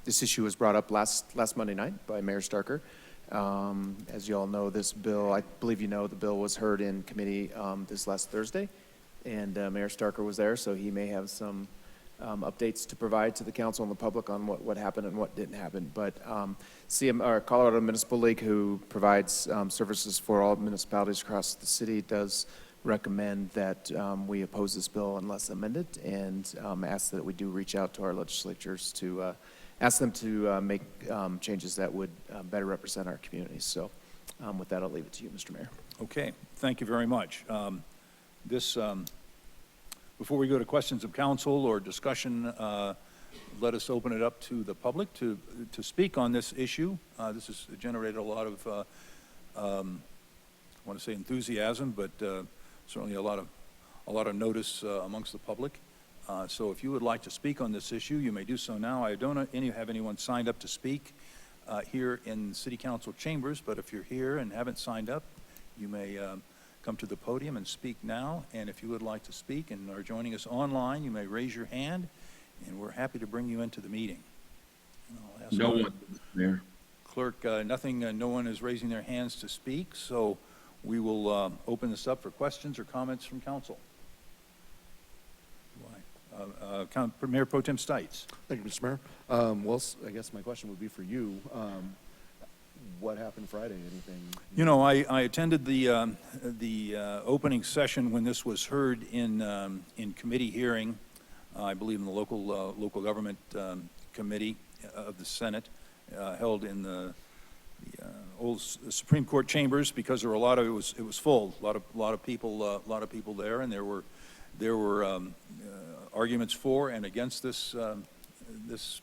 G: issue was brought up last Monday night by Mayor Starker. As you all know, this bill, I believe you know, the bill was heard in committee this last Thursday, and Mayor Starker was there, so he may have some updates to provide to the council and the public on what happened and what didn't happen. But Colorado Municipal League, who provides services for all municipalities across the city, does recommend that we oppose this bill unless amended, and ask that we do reach out to our legislatures to ask them to make changes that would better represent our communities. So with that, I'll leave it to you, Mr. Mayor.
A: Okay, thank you very much. Before we go to questions of council or discussion, let us open it up to the public to speak on this issue. This has generated a lot of, I want to say enthusiasm, but certainly a lot of notice amongst the public. So if you would like to speak on this issue, you may do so now. I don't have anyone signed up to speak here in City Council chambers, but if you're here and haven't signed up, you may come to the podium and speak now. And if you would like to speak and are joining us online, you may raise your hand, and we're happy to bring you into the meeting. And I'll ask
I: No one, Mayor.
A: Clerk, no one is raising their hands to speak, so we will open this up for questions or comments from council. Mayor Pro Tem Stites.
N: Thank you, Mr. Mayor. I guess my question would be for you. What happened Friday? Anything?
A: You know, I attended the opening session when this was heard in committee hearing, I believe in the local government committee of the Senate, held in the old Supreme Court chambers, because there were it was full, a lot of people there, and there were arguments for and against this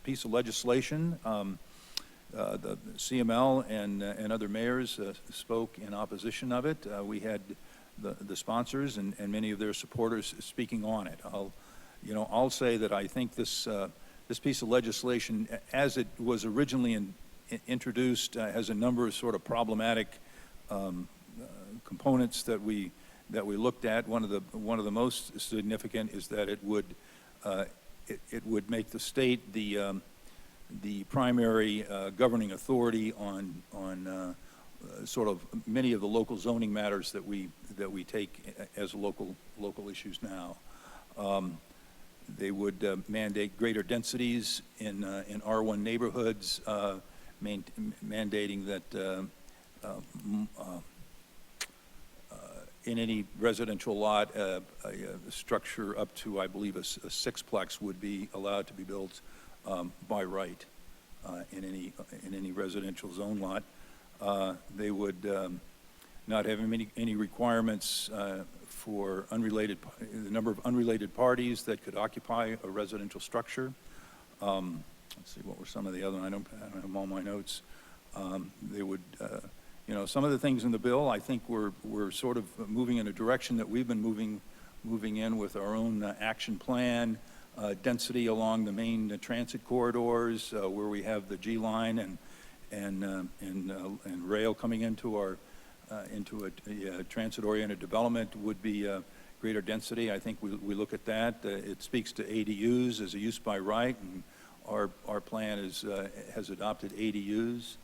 A: piece of legislation. The CML and other mayors spoke in opposition of it. We had the sponsors and many of their supporters speaking on it. I'll say that I think this piece of legislation, as it was originally introduced, has a number of sort of problematic components that we looked at. One of the most significant is that it would make the state the primary governing authority on sort of many of the local zoning matters that we take as local issues now. They would mandate greater densities in R1 neighborhoods, mandating that in any residential lot, a structure up to, I believe, a sixplex would be allowed to be built by right in any residential zone lot. They would not have any requirements for the number of unrelated parties that could occupy a residential structure. Let's see, what were some of the other? I don't have all my notes. They would, some of the things in the bill, I think we're sort of moving in a direction that we've been moving in with our own action plan. Density along the main transit corridors, where we have the G line and rail coming into a transit-oriented development would be greater density. I think we look at that. It speaks to ADUs as a use by right, and our plan has adopted ADUs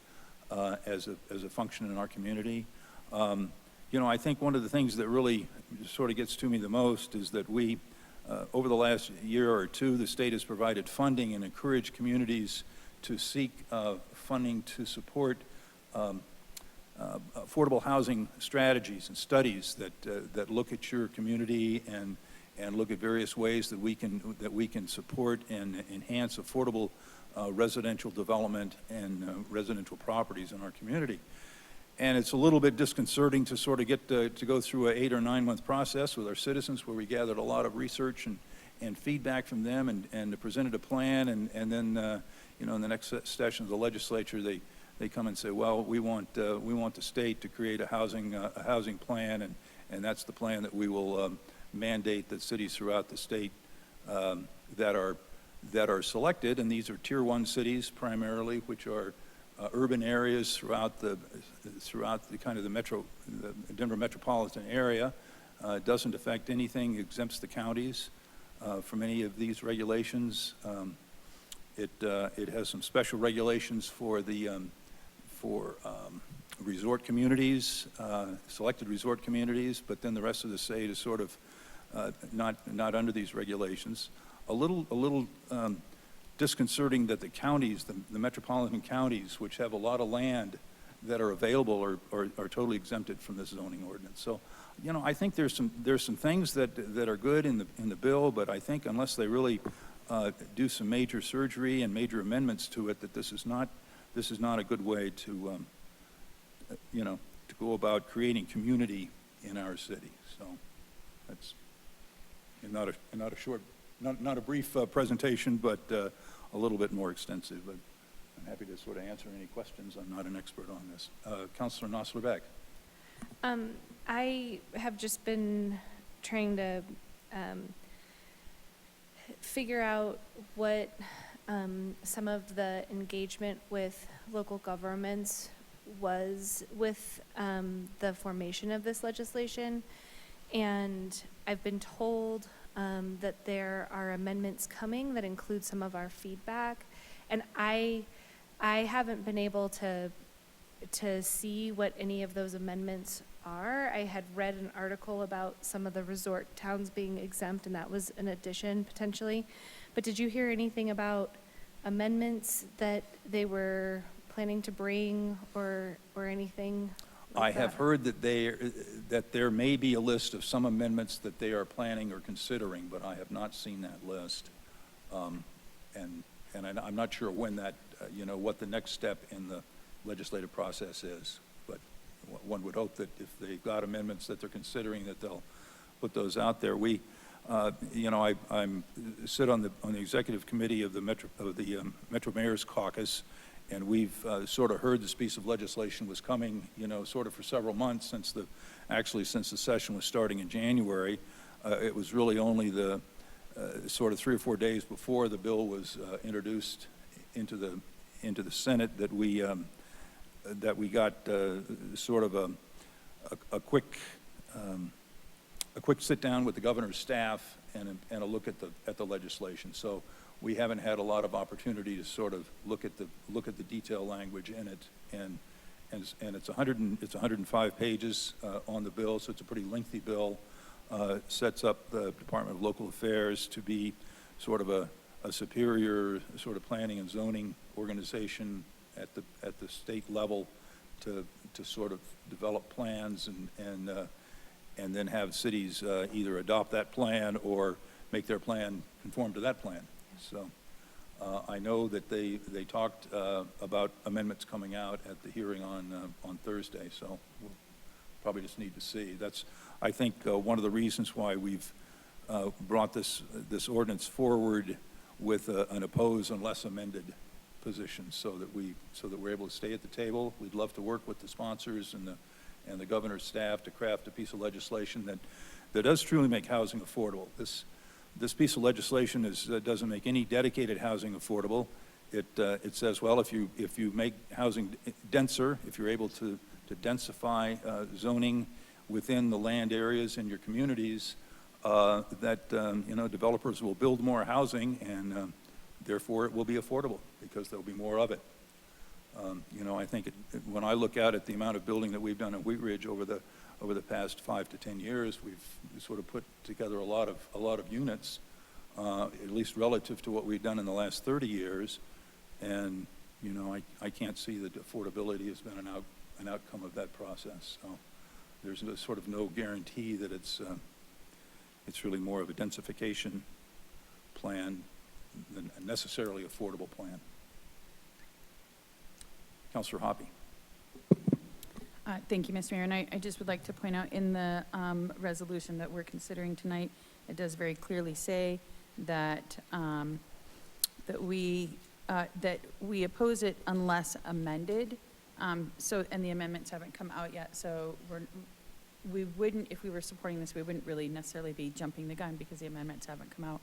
A: as a function in our community. I think one of the things that really sort of gets to me the most is that we, over the last year or two, the state has provided funding and encouraged communities to seek funding to support affordable housing strategies and studies that look at your community and look at various ways that we can support and enhance affordable residential development and residential properties in our community. And it's a little bit disconcerting to sort of get to go through an 8 or 9 month process with our citizens, where we gathered a lot of research and feedback from them and presented a plan, and then in the next session of the legislature they come and say, well, we want the state to create a housing plan And that's the plan that we will mandate that cities throughout the state that are selected, and these are Tier 1 cities primarily, which are urban areas throughout the kind of the Denver metropolitan area. It doesn't affect anything, exempts the counties from any of these regulations. It has some special regulations for the resort communities, selected resort communities, but then the rest of the state is sort of not under these regulations. A little disconcerting that the counties, the metropolitan counties, which have a lot of land that are available, are totally exempted from this zoning ordinance. So, you know, I think there's some things that are good in the bill, but I think unless they really do some major surgery and major amendments to it, that this is not a good way to you know, to go about creating community in our city. So that's not a brief presentation, but a little bit more extensive. But I'm happy to sort of answer any questions. I'm not an expert on this. Councilor Nosler-Beck.
M: I have just been trying to figure out what some of the engagement with local governments was with the formation of this legislation. And I've been told that there are amendments coming that include some of our feedback. And I haven't been able to see what any of those amendments are. I had read an article about some of the resort towns being exempt, and that was an addition potentially. But did you hear anything about amendments that they were planning to bring or anything like
A: I have heard that there may be a list of some amendments that they are planning or considering, but I have not seen that list. And I'm not sure when that, you know, what the next step in the legislative process is. But one would hope that if they've got amendments that they're considering, that they'll put those out there. We, you know, I'm sit on the executive committee of the Metro Mayor's Caucus, and we've sort of heard this piece of legislation was coming, you know, sort of for several months since the session was starting in January. It was really only the sort of 3 or 4 days before the bill was introduced into the Senate that we got sort of a quick sit down with the governor's staff and a look at the legislation. So we haven't had a lot of opportunity to sort of look at the detail language in it, and it's 105 pages on the bill, so it's a pretty lengthy bill. Sets up the Department of Local Affairs to be sort of a superior sort of planning and zoning organization at the state level to sort of develop plans and then have cities either adopt that plan or make their plan conform to that plan. So I know that they talked about amendments coming out at the hearing on Thursday, so we'll probably just need to see. That's, I think, one of the reasons why we've brought this ordinance forward with an oppose unless amended position, so that we're able to stay at the table. We'd love to work with the sponsors and the governor's staff to craft a piece of legislation that does truly make housing affordable. This piece of legislation doesn't make any dedicated housing affordable. It says, well, if you make housing denser, if you're able to densify zoning within the land areas in your communities, that you know, developers will build more housing, and therefore it will be affordable because there'll be more of it. You know, I think when I look out at the amount of building that we've done at Wheat Ridge over the past 5 to 10 years, we've sort of put together a lot of units, at least relative to what we've done in the last 30 years. And you know, I can't see that affordability has been an outcome of that process. So there's sort of no guarantee that it's really more of a densification plan than a necessarily affordable plan. Councilor Hoppe.
K: Thank you, Mr. Mayor. And I just would like to point out in the resolution that we're considering tonight, it does very clearly say that that we oppose it unless amended. And the amendments haven't come out yet, so we wouldn't, if we were supporting this, we wouldn't really necessarily be jumping the gun because the amendments haven't come out.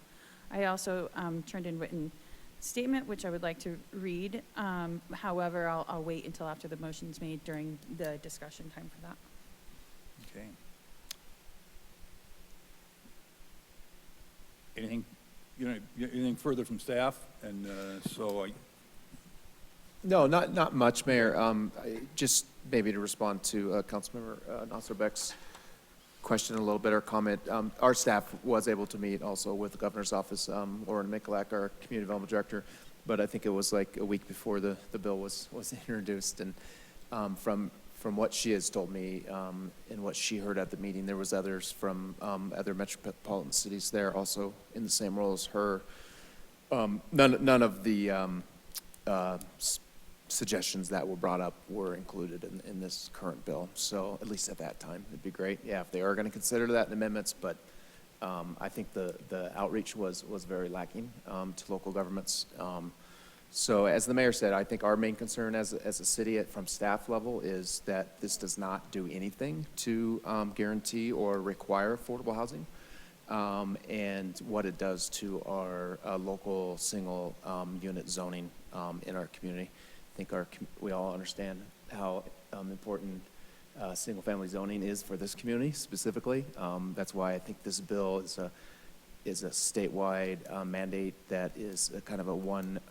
K: I also turned in written statement, which I would like to read. However, I'll wait until after the motion's made during the discussion time for that.
A: Okay. Anything, anything further from staff? And
G: No, not much, Mayor. Just maybe to respond to Councilmember Nasser-Beck's question a little bit, or comment. Our staff was able to meet also with the governor's office, Lauren Mikulak, our community development director, but I think it was like a week before the bill was introduced. And from what she has told me and what she heard at the meeting, there was others from other metropolitan cities there also in the same role as her. None of the suggestions that were brought up were included in this current bill. So at least at that time, it'd be great. Yeah, if they are going to consider that in amendments, but I think the outreach was very lacking to local governments. So as the mayor said, I think our main concern as a city from staff level is that this does not do anything to guarantee or require affordable housing. And what it does to our local single unit zoning in our community. I think we all understand how important single-family zoning is for this community specifically. That's why I think this bill is a statewide mandate that is a kind of a one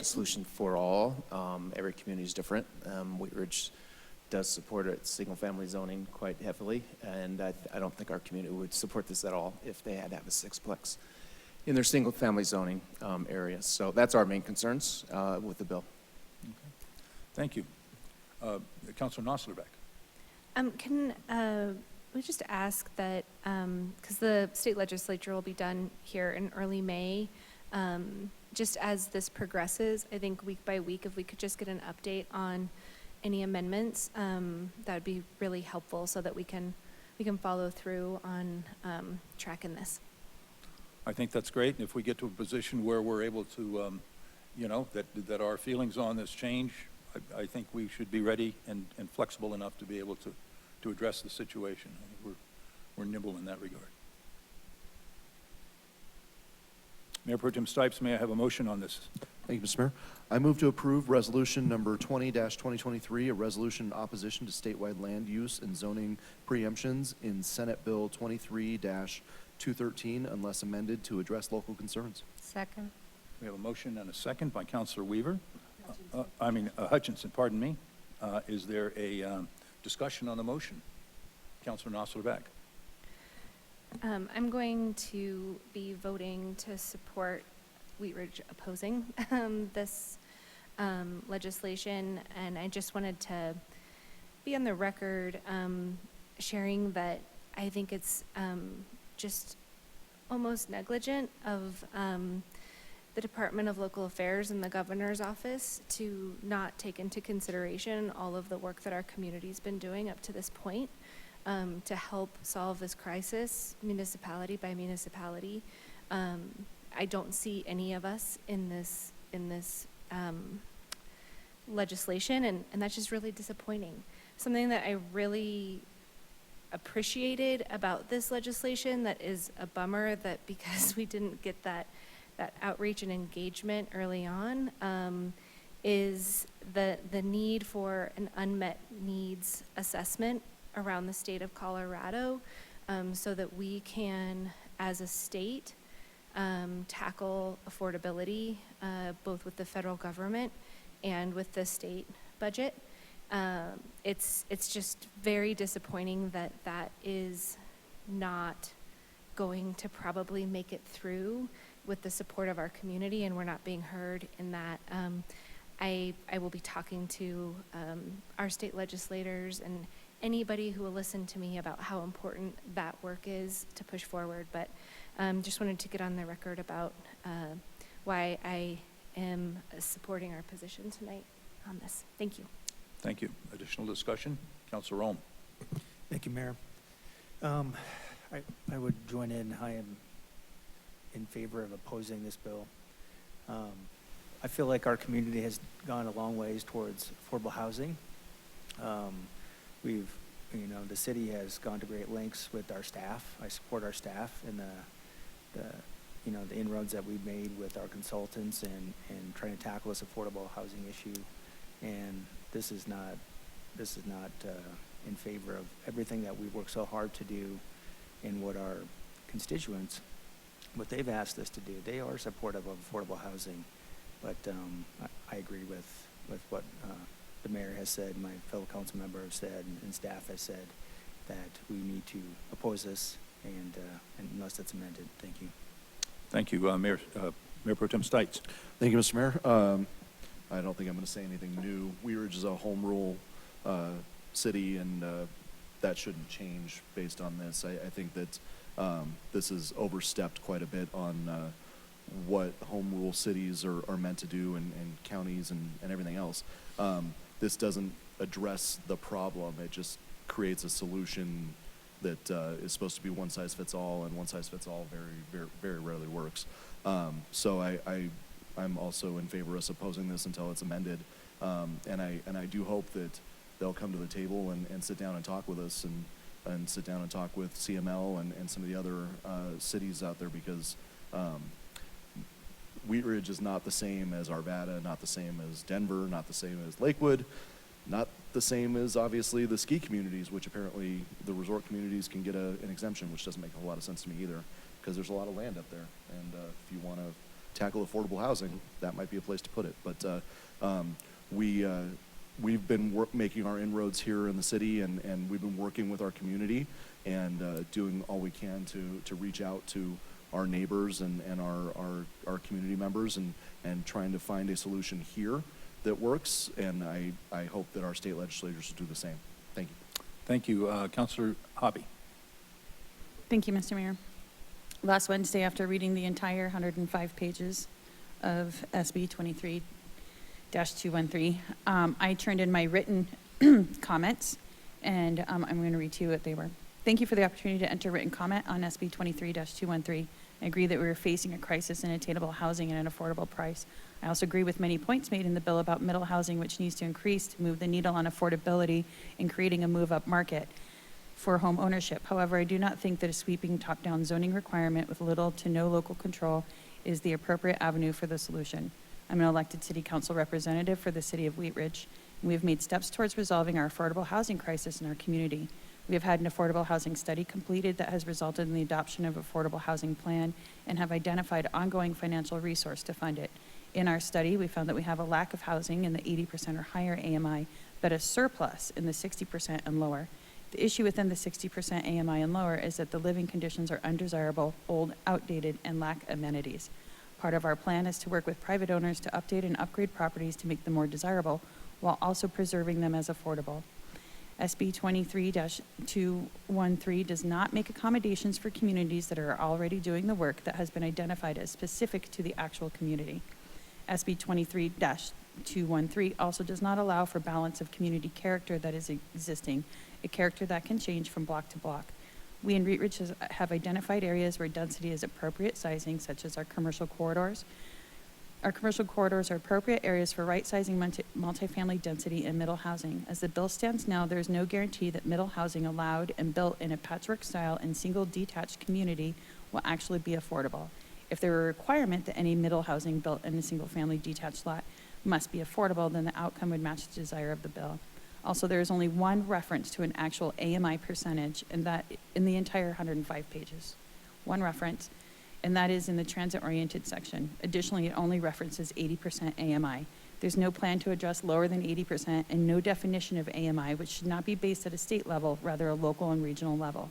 G: solution for all. Every community is different. Wheat Ridge does support its single-family zoning quite heavily, and I don't think our community would support this at all if they had to have a sixplex in their single-family zoning areas. So that's our main concerns with the bill.
A: okay. Thank you. Councilor Nasser-Beck.
M: Can we just ask that, because the state legislature will be done here in early May, just as this progresses, I think week by week, if we could just get an update on any amendments, that would be really helpful so that we can follow through on tracking this.
A: I think that's great. And if we get to a position where we're able to, that our feelings on this change, I think we should be ready and flexible enough to be able to address the situation. I think we're nimble in that regard. Mayor Pro Tem Stipes, may I have a motion on this?
N: Thank you, Mr. Mayor. I move to approve resolution number 20-2023, a resolution in opposition to statewide land use and zoning preemptions in Senate Bill 23-213, unless amended to address local concerns.
M: Second.
A: We have a motion and a second by Councilor Weaver. Hutchinson, pardon me. Is there a discussion on the motion? Councilor Nasser-Beck.
M: I'm going to be voting to support Wheat Ridge opposing this legislation, and I just wanted to be on the record sharing that I think it's just almost negligent of the Department of Local Affairs and the governor's office to not take into consideration all of the work that our community's been doing up to this point to help solve this crisis, municipality by municipality. I don't see any of us in this legislation, and that's just really disappointing. Something that I really appreciated about this legislation that is a bummer that because we didn't get that outreach and engagement early on is the need for an unmet needs assessment around the state of Colorado so that we can, as a state, tackle affordability both with the federal government and with the state budget. It's just very disappointing that that is not going to probably make it through with the support of our community, and we're not being heard in that. I will be talking to our state legislators and anybody who will listen to me about how important that work is to push forward, but just wanted to get on the record about why I am supporting our position tonight on this. Thank you.
A: Thank you. Additional discussion? Councilor Rome.
O: Thank you, Mayor. I would join in. I am in favor of opposing this bill. I feel like our community has gone a long ways towards affordable housing. We've you know, the city has gone to great lengths with our staff. I support our staff and you know, the inroads that we've made with our consultants and trying to tackle this affordable housing issue. And this is not in favor of everything that we've worked so hard to do and what our constituents, what they've asked us to do. They are supportive of affordable housing, but I agree with what the mayor has said, my fellow council member have said, and staff has said, that we need to oppose this and unless it's amended. Thank you.
A: Thank you, Mayor Pro Tem Stites.
N: Thank you, Mr. Mayor. I don't think I'm going to say anything new. Wheat Ridge is a home rule city, and that shouldn't change based on this. I think that this is overstepped quite a bit on what home rule cities are meant to do, and counties and everything else. This doesn't address the problem. It just creates a solution that is supposed to be one size fits all, and one size fits all very rarely works. So I'm also in favor of us opposing this until it's amended, and I do hope that they'll come to the table and sit down and talk with us, and sit down and talk with CML and some of the other cities out there, because Wheat Ridge is not the same as Arvada, not the same as Denver, not the same as Lakewood, not the same as obviously the ski communities, which apparently the resort communities can get an exemption, which doesn't make a whole lot of sense to me either, because there's a lot of land up there, and if you want to tackle affordable housing, that might be a place to put it. But we've been making our inroads here in the city, and we've been working with our community and doing all we can to reach out to our neighbors and our community members and trying to find a solution here that works, and I hope that our state legislators will do the same. Thank you.
A: Thank you. Councilor Hobby.
K: Thank you, Mr. Mayor. Last Wednesday, after reading the entire 105 pages of SB 23-213, I turned in my written comments, and I'm going to read to you what they were. Thank you for the opportunity to enter written comment on SB 23-213. I agree that we are facing a crisis in attainable housing at an affordable price. I also agree with many points made in the bill about middle housing, which needs to increase to move the needle on affordability and creating a move-up market for home ownership. However, I do not think that a sweeping top-down zoning requirement with little to no local control is the appropriate avenue for the solution. I'm an elected city council representative for the city of Wheat Ridge, and we have made steps towards resolving our affordable housing crisis in our community. We have had an affordable housing study completed that has resulted in the adoption of an affordable housing plan and have identified ongoing financial resource to fund it. In our study, we found that we have a lack of housing in the 80% or higher AMI, but a surplus in the 60% and lower. The issue within the 60% AMI and lower is that the living conditions are undesirable, old, outdated, and lack amenities. Part of our plan is to work with private owners to update and upgrade properties to make them more desirable, while also preserving them as affordable. SB 23-213 does not make accommodations for communities that are already doing the work that has been identified as specific to the actual community. SB 23-213 also does not allow for balance of community character that is existing, a character that can change from block to block. We in Wheat Ridge have identified areas where density is appropriate sizing, such as our commercial corridors. Our commercial corridors are appropriate areas for right-sizing multifamily density and middle housing. As the bill stands now, there is no guarantee that middle housing allowed and built in a patchwork style and single detached community will actually be affordable. If there were a requirement that any middle housing built in a single-family detached lot must be affordable, then the outcome would match the desire of the bill. Also, there is only one reference to an actual AMI percentage, and that in the entire 105 pages. One reference, and that is in the transit-oriented section. Additionally, it only references 80% AMI. There's no plan to address lower than 80% and no definition of AMI, which should not be based at a state level, rather a local and regional level.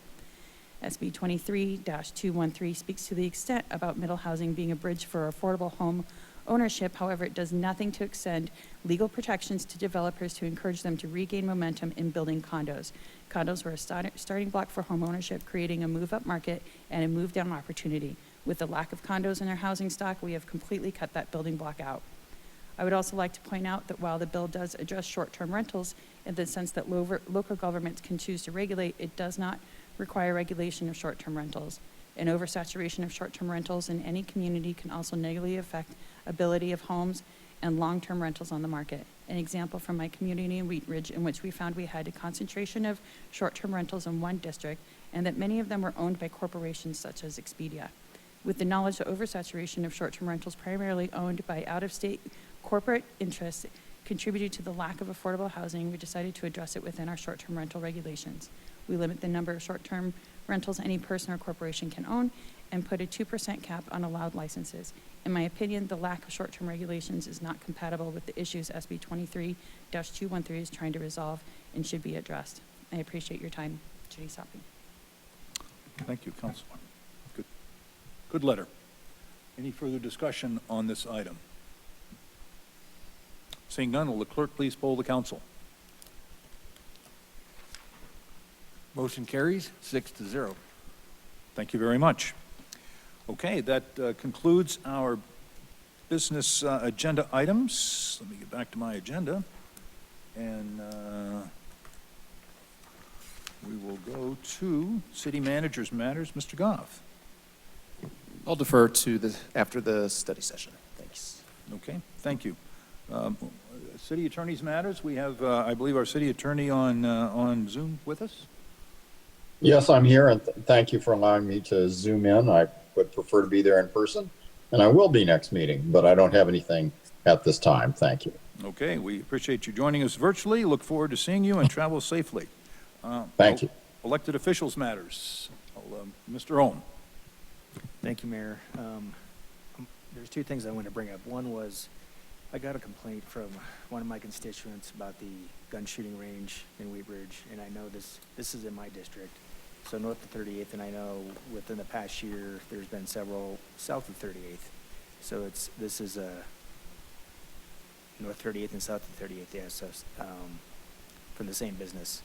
K: SB 23-213 speaks to the extent about middle housing being a bridge for affordable home ownership. However, it does nothing to extend legal protections to developers to encourage them to regain momentum in building condos. Condos were a starting block for home ownership, creating a move-up market and a move-down opportunity. With the lack of condos in our housing stock, we have completely cut that building block out. I would also like to point out that while the bill does address short-term rentals in the sense that local governments can choose to regulate, it does not require regulation of short-term rentals. An oversaturation of short-term rentals in any community can also negatively affect ability of homes and long-term rentals on the market. an example from my community in Wheat Ridge in which we found we had a concentration of short-term rentals in one district and that many of them were owned by corporations such as Expedia. With the knowledge that oversaturation of short-term rentals primarily owned by out-of-state corporate interests contributed to the lack of affordable housing, we decided to address it within our short-term rental regulations. We limit the number of short-term rentals any person or corporation can own and put a 2% cap on allowed licenses. In my opinion, the lack of short-term regulations is not compatible with the issues SB 23-213 is trying to resolve and should be addressed. I appreciate your time. Judy Sopping.
P: Thank you, Councilor. Good letter. Any further discussion on this item? Seeing none, will the clerk please poll the council?
B: Motion carries 6-0.
P: Thank you very much. Okay, that concludes our business agenda items. Let me get back to my agenda. And we will go to city manager's matters. Mr. Goff.
G: I'll defer to after the study session. Thanks.
P: Okay, thank you. City attorney's matters. We have, I believe, our city attorney on Zoom with us.
Q: Yes, I'm here, and thank you for allowing me to Zoom in. I would prefer to be there in person, and I will be next meeting, but I don't have anything at this time. Thank you.
P: Okay, we appreciate you joining us virtually. Look forward to seeing you and travel safely.
Q: Thank you.
P: Elected officials matters. Mr. Ohm.
O: Thank you, Mayor. There's two things I want to bring up. One was I got a complaint from one of my constituents about the gun shooting range in Wheat Ridge, and I know this is in my district, so north of 38th, and I know within the past year there's been several south of 38th. So this is north 38th and south of 38th, yeah, so from the same business.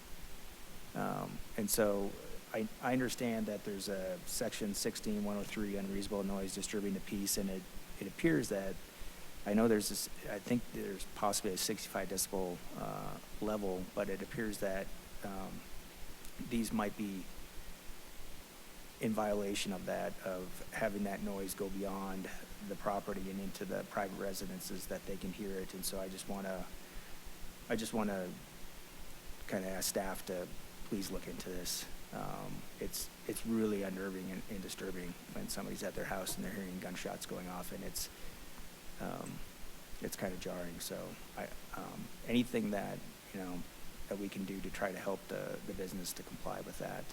O: And so I understand that there's a section 16-103 unreasonable noise disturbing the peace, and it appears that I know there's this, I think there's possibly a 65 decibel level, but it appears that these might be in violation of that, of having that noise go beyond the property and into the private residences that they can hear it. And so I just want to kind of ask staff to please look into this. It's really unnerving and disturbing when somebody's at their house and they're hearing gunshots going off, and it's kind of jarring. So anything that that we can do to try to help the business to comply with that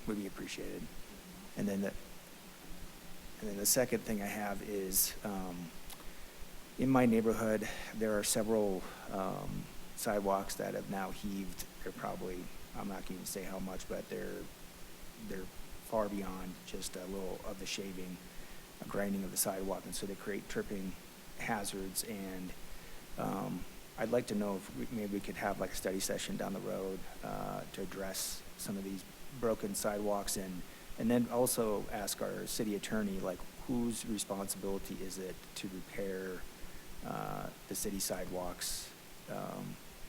O: would be appreciated. And then the second thing I have is in my neighborhood there are several sidewalks that have now heaved. They're probably, I'm not going to say how much, but they're far beyond just a little of the shaving, a grinding of the sidewalk, and so they create tripping hazards. And I'd like to know if maybe we could have like a study session down the road to address some of these broken sidewalks, and then also ask our city attorney, like, whose responsibility is it to repair the city sidewalks,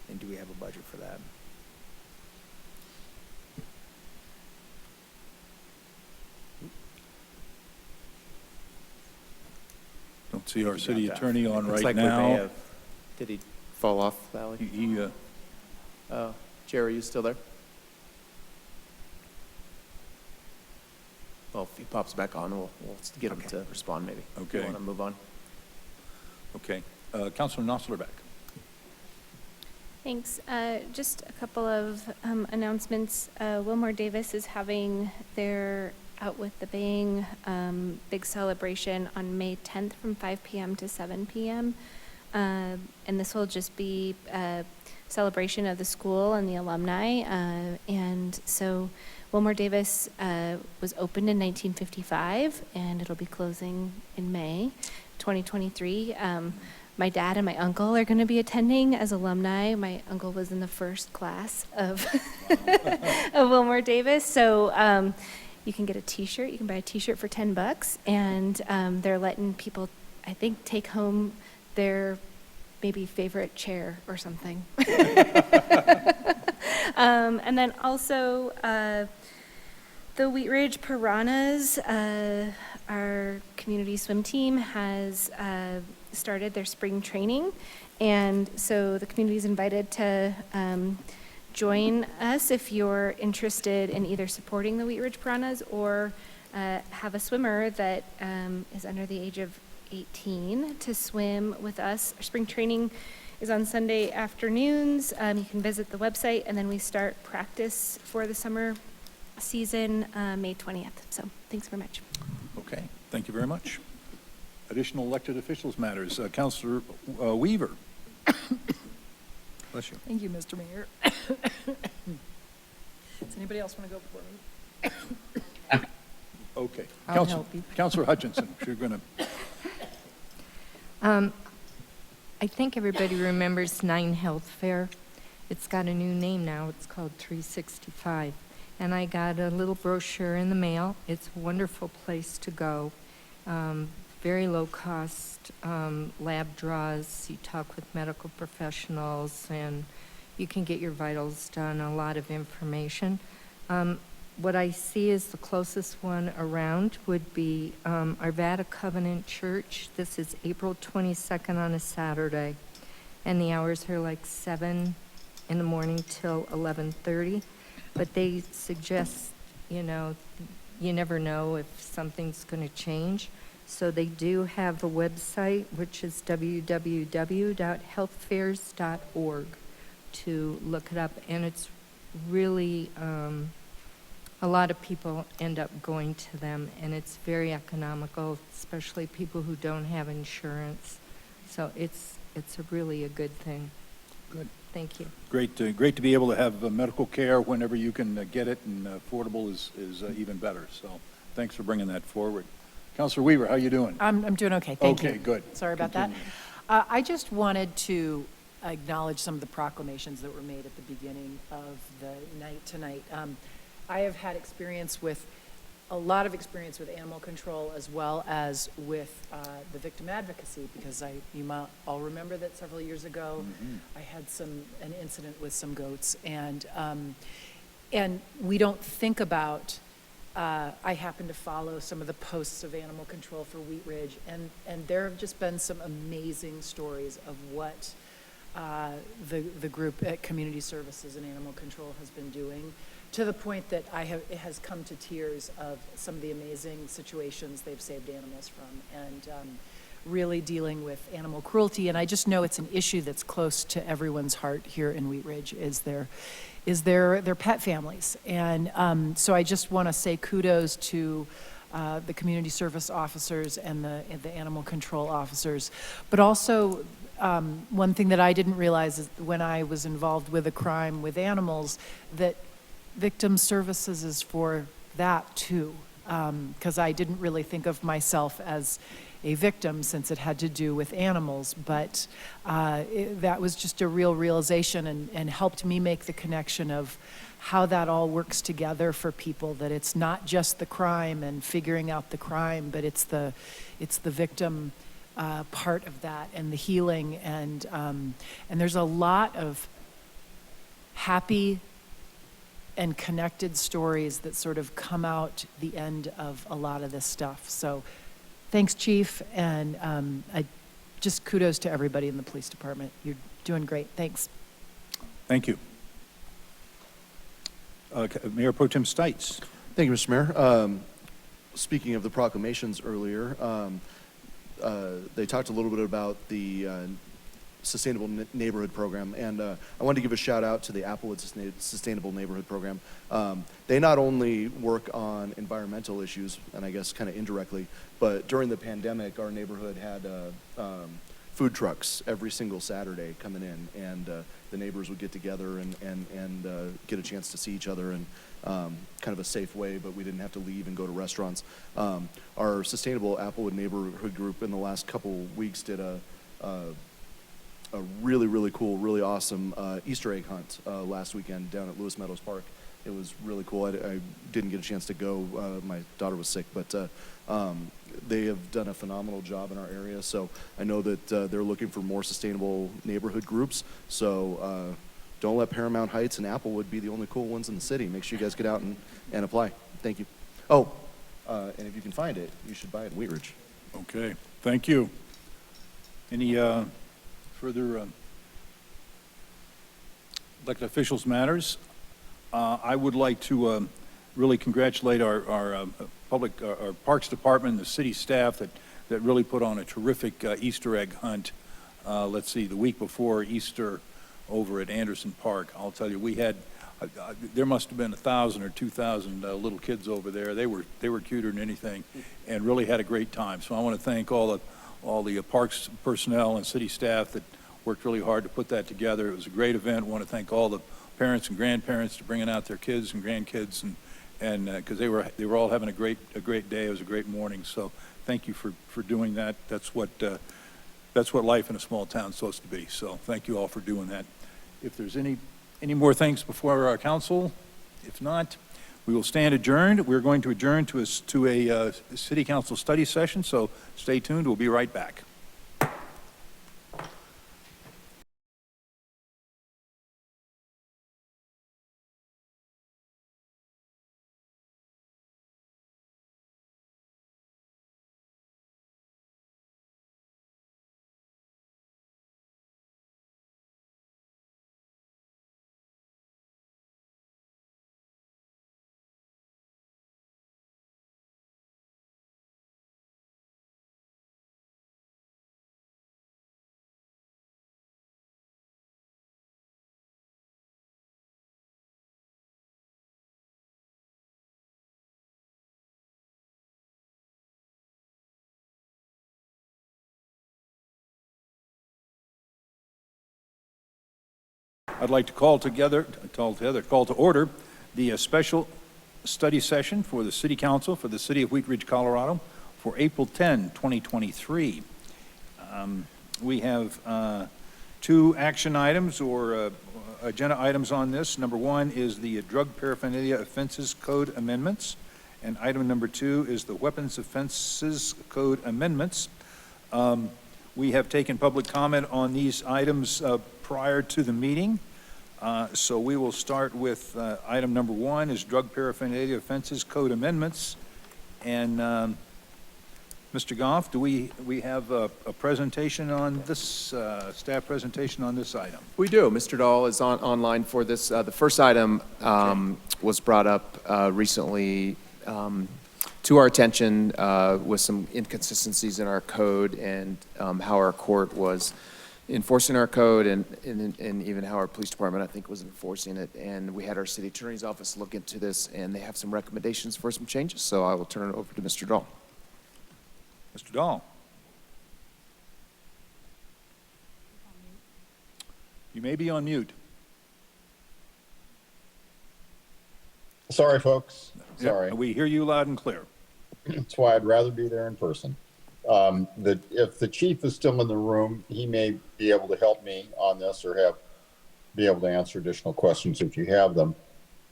O: and do we have a budget for that?
P: Don't see our city attorney on
G: Looks
P: right
G: like we may
P: now.
G: have. Did he fall off, Valley? Jerry, are you still there? Well, if he pops back on, we'll get him to respond maybe.
P: Okay.
G: You want to move on?
P: Okay. Councilor Noslerbeck.
M: Thanks. Just a couple of announcements. Wilmore Davis is having their Out with the Bang big celebration on May 10th from 5 p.m. to 7 p.m. And this will just be a celebration of the school and the alumni. And so Wilmore Davis was opened in 1955, and it'll be closing in May 2023. My dad and my uncle are going to be attending as alumni. My uncle was in the first class of, of Wilmore Davis. So you can get a T-shirt. You can buy a T-shirt for $10, and they're letting people, I think, take home their maybe favorite chair or something. And then also the Wheat Ridge Piranhas are community swim team has started their spring training, and so the community is invited to join us if you're interested in either supporting the Wheat Ridge Piranhas or have a swimmer that is under the age of 18 to swim with us. Our spring training is on Sunday afternoons. You can visit the website, and then we start practice for the summer season May 20th. So thanks very much.
P: Okay, thank you very much. Additional elected officials matters. Councilor Weaver. Bless you.
L: Thank you, Mr. Mayor. Does anybody else want to go before me?
P: Okay.
L: I'll help you.
P: Councilor Hutchinson, you're going to.
R: I think everybody remembers 9 Health Fair. It's got a new name now. It's called 365. And I got a little brochure in the mail. It's a wonderful place to go. Very low cost lab draws. You talk with medical professionals, and you can get your vitals done. A lot of information. What I see is the closest one around would be Arvada Covenant Church. This is April 22nd on a Saturday, and the hours are like 7 in the morning till 11:30. But they suggest, you know, you never know if something's going to change. So they do have a website, which is www.healthfairs.org, to look it up, and it's really a lot of people end up going to them, and it's very economical, especially people who don't have insurance. So it's really a good thing.
P: Good.
R: Thank you.
P: Great to be able to have medical care whenever you can get it, and affordable is even better. So thanks for bringing that forward. Councilor Weaver, how you doing?
L: I'm doing okay, thank you.
P: Okay, good.
L: Sorry about that. I just wanted to acknowledge some of the proclamations that were made at the beginning of the night tonight. I have had a lot of experience with animal control as well as with the victim advocacy, because you might all remember that several years ago I had an incident with some goats, and we don't think about. I happen to follow some of the posts of animal control for Wheat Ridge, and there have just been some amazing stories of what the group at Community Services and Animal Control has been doing, to the point that it has come to tears of some of the amazing situations they've saved animals from, and really dealing with animal cruelty. And I just know it's an issue that's close to everyone's heart here in Wheat Ridge, is their pet families. And so I just want to say kudos to the community service officers and the animal control officers. But also, one thing that I didn't realize is when I was involved with a crime with animals, that victim services is for that too, because I didn't really think of myself as a victim since it had to do with animals, but that was just a real realization, and helped me make the connection of how that all works together for people, that it's not just the crime and figuring out the crime, but it's the victim part of that, and the healing, and there's a lot of happy and connected stories that sort of come out the end of a lot of this stuff. So thanks, Chief, and just kudos to everybody in the police department. You're doing great. Thanks.
P: Thank you. Mayor Pro Tem Stites.
N: Thank you, Mr. Mayor. Speaking of the proclamations earlier, they talked a little bit about the Sustainable Neighborhood Program, and I wanted to give a shout out to the Applewood Sustainable Neighborhood Program. They not only work on environmental issues, and I guess kind of indirectly, but during the pandemic, our neighborhood had food trucks every single Saturday coming in, and the neighbors would get together and get a chance to see each other in kind of a safe way, but we didn't have to leave and go to restaurants. Our Sustainable Applewood Neighborhood Group in the last couple weeks did a really, really cool, really awesome Easter egg hunt last weekend down at Lewis Meadows Park. It was really cool. I didn't get a chance to go. My daughter was sick, but they have done a phenomenal job in our area. So I know that they're looking for more sustainable neighborhood groups. So don't let Paramount Heights and Applewood be the only cool ones in the city. Make sure you guys get out and apply. Thank you. Oh, and if you can find it, you should buy it in Wheat Ridge.
P: Okay, thank you. Any further elected officials matters? I would like to really congratulate our Parks Department and the city staff that really put on a terrific Easter egg hunt. Let's see, the week before Easter over at Anderson Park. I'll tell you, we had, there must have been 1,000 or 2,000 little kids over there. They were cuter than anything and really had a great time. So I want to thank all the parks personnel and city staff that worked really hard to put that together. It was a great event. I want to thank all the parents and grandparents for bringing out their kids and grandkids, and because they were all having a great day. It was a great morning. So thank you for doing that. That's what life in a small town is supposed to be. So thank you all for doing that. If there's any more things before our council, if not, we will stand adjourned. We're going to adjourn to a city council study session. So stay tuned. We'll be right back. I'd like to call to order the special study session for the City Council for the City of Wheat Ridge, Colorado for April 10, 2023. We have two action items or agenda items on this. Number one is the Drug Paraphernalia Offenses Code Amendments, and item number two is the Weapons Offenses Code Amendments. We have taken public comment on these items prior to the meeting. So we will start with item number one is Drug Paraphernalia Offenses Code Amendments. And Mr. Goff, do we have a presentation on this, staff presentation on this item?
G: We do. Mr. Dahl is online for this. The first item was brought up recently to our attention with some inconsistencies in our code and how our court was enforcing our code and even how our police department, I think, was enforcing it. And we had our city attorney's office look into this, and they have some recommendations for some changes. So I will turn it over to Mr. Dahl.
P: Mr. Dahl. You may be on mute.
Q: Sorry, folks. Sorry.
P: We hear you loud and clear.
Q: That's why I'd rather be there in person. If the chief is still in the room, he may be able to help me on this or be able to answer additional questions if you have them.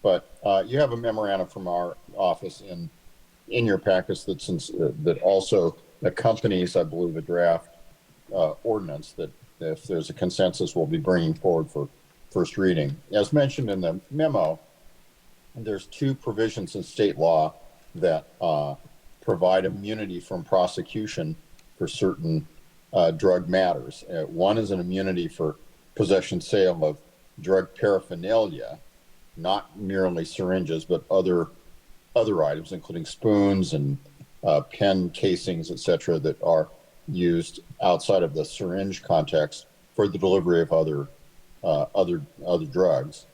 Q: But you have a memorandum from our office in your packets that also accompanies, I believe, a draft ordinance that, if there's a consensus, we'll be bringing forward for first reading. As mentioned in the memo, there's two provisions in state law that provide immunity from prosecution for certain drug matters. One is an immunity for possession, sale of drug paraphernalia, not merely syringes, but other items, including spoons and pen casings, etc., that are used outside of the syringe context for the delivery of other drugs.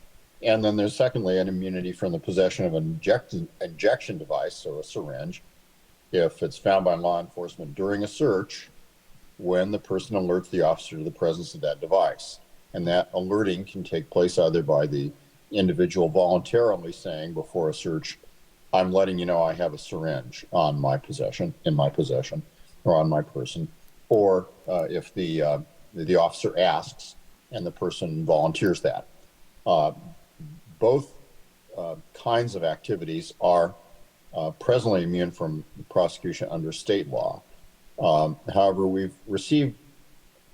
Q: And then there's secondly an immunity from the possession of an injection device, so a syringe, if it's found by law enforcement during a search when the person alerts the officer to the presence of that device. And that alerting can take place either by the individual voluntarily saying before a search, I'm letting you know I have a syringe in my possession, or on my person, or if the officer asks and the person volunteers that. Both kinds of activities are presently immune from prosecution under state law. However, we've received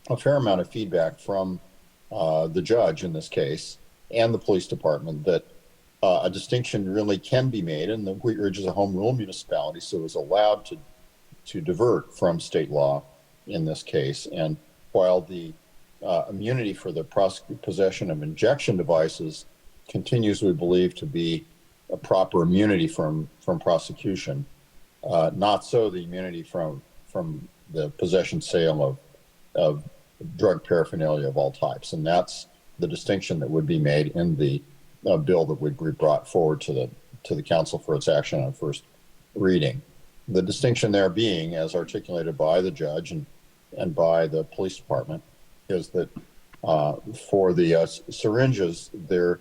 Q: a fair amount of feedback from the judge in this case and the police department that a distinction really can be made, and the Wheat Ridge is a home rule municipality, so is allowed to divert from state law in this case. And while the immunity for the possession of injection devices continues, we believe, to be a proper immunity from prosecution, not so the immunity from the possession, sale of drug paraphernalia of all types. And that's the distinction that would be made in the bill that would be brought forward to the council for its action on first reading. The distinction there being, as articulated by the judge and by the police department, is that for the syringes, there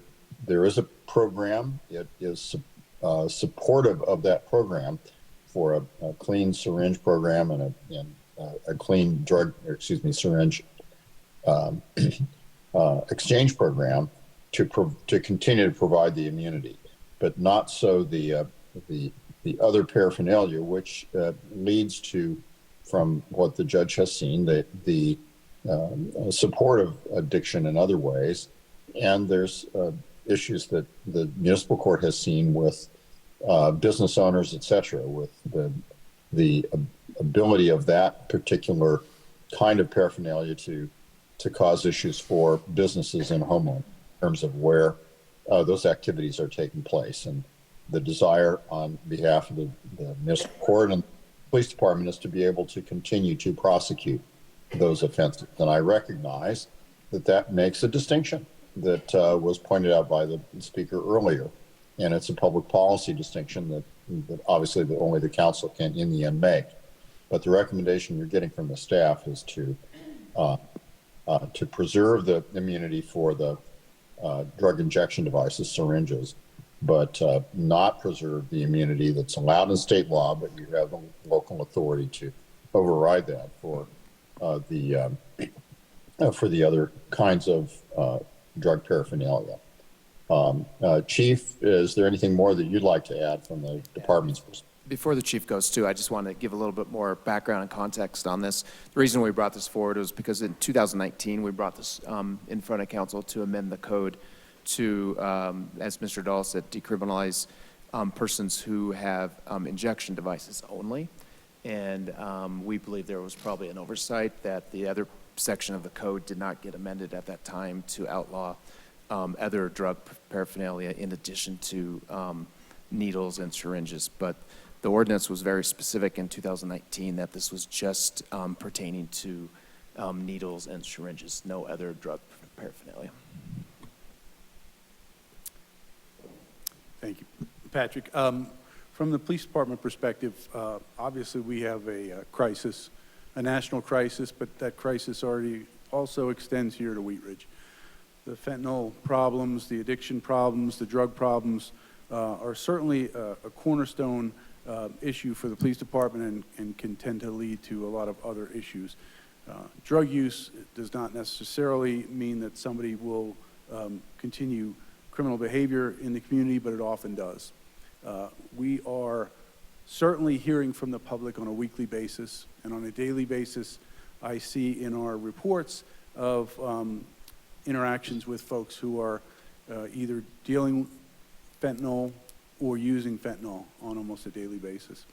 Q: is a program. It is supportive of that program for a clean syringe program and a clean syringe exchange program to continue to provide the immunity, but not so the other paraphernalia, which leads to, from what the judge has seen, the support of addiction in other ways. And there's issues that the municipal court has seen with business owners, et cetera, with the ability of that particular kind of paraphernalia to cause issues for businesses and homeowners in terms of where those activities are taking place. And the desire on behalf of the municipal court and police department is to be able to continue to prosecute those offenses. And I recognize that makes a distinction that was pointed out by the speaker earlier. And it's a public policy distinction that obviously only the council can in the end make. But the recommendation you're getting from the staff is to preserve the immunity for the drug injection devices, syringes, but not preserve the immunity that's allowed in state law, but you have the local authority to override that for the other kinds of drug paraphernalia. Chief, is there anything more that you'd like to add from the department's perspective?
G: Before the chief goes too, I just want to give a little bit more background and context on this. The reason we brought this forward was because in 2019, we brought this in front of council to amend the code to, as Mr. Dahl said, decriminalize persons who have injection devices only. And we believe there was probably an oversight that the other section of the code did not get amended at that time to outlaw other drug paraphernalia in addition to needles and syringes. But the ordinance was very specific in 2019 that this was just pertaining to needles and syringes, no other drug paraphernalia.
P: Thank you. Patrick, from the police department perspective, obviously we have a crisis, a national crisis, but that crisis already also extends here to Wheat Ridge. The fentanyl problems, the addiction problems, the drug problems are certainly a cornerstone issue for the police department and can tend to lead to a lot of other issues. Drug use does not necessarily mean that somebody will continue criminal behavior in the community, but it often does. We are certainly hearing from the public on a weekly basis, and on a daily basis, I see in our reports of interactions with folks who are either dealing fentanyl or using fentanyl on almost a daily basis.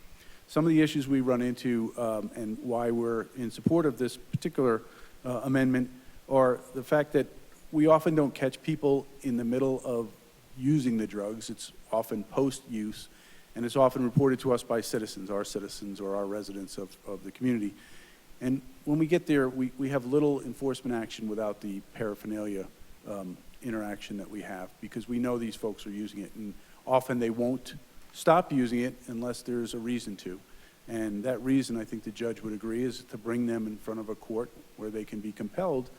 P: Some of the issues we run into and why we're in support of this particular amendment are the fact that we often don't catch people in the middle of using the drugs. It's often post-use, and it's often reported to us by citizens or our residents of the community. And when we get there, we have little enforcement action without the paraphernalia interaction that we have, because we know these folks are using it, and often they won't stop using it unless there's a reason to. And that reason, I think the judge would agree, is to bring them in front of a court where they can be compelled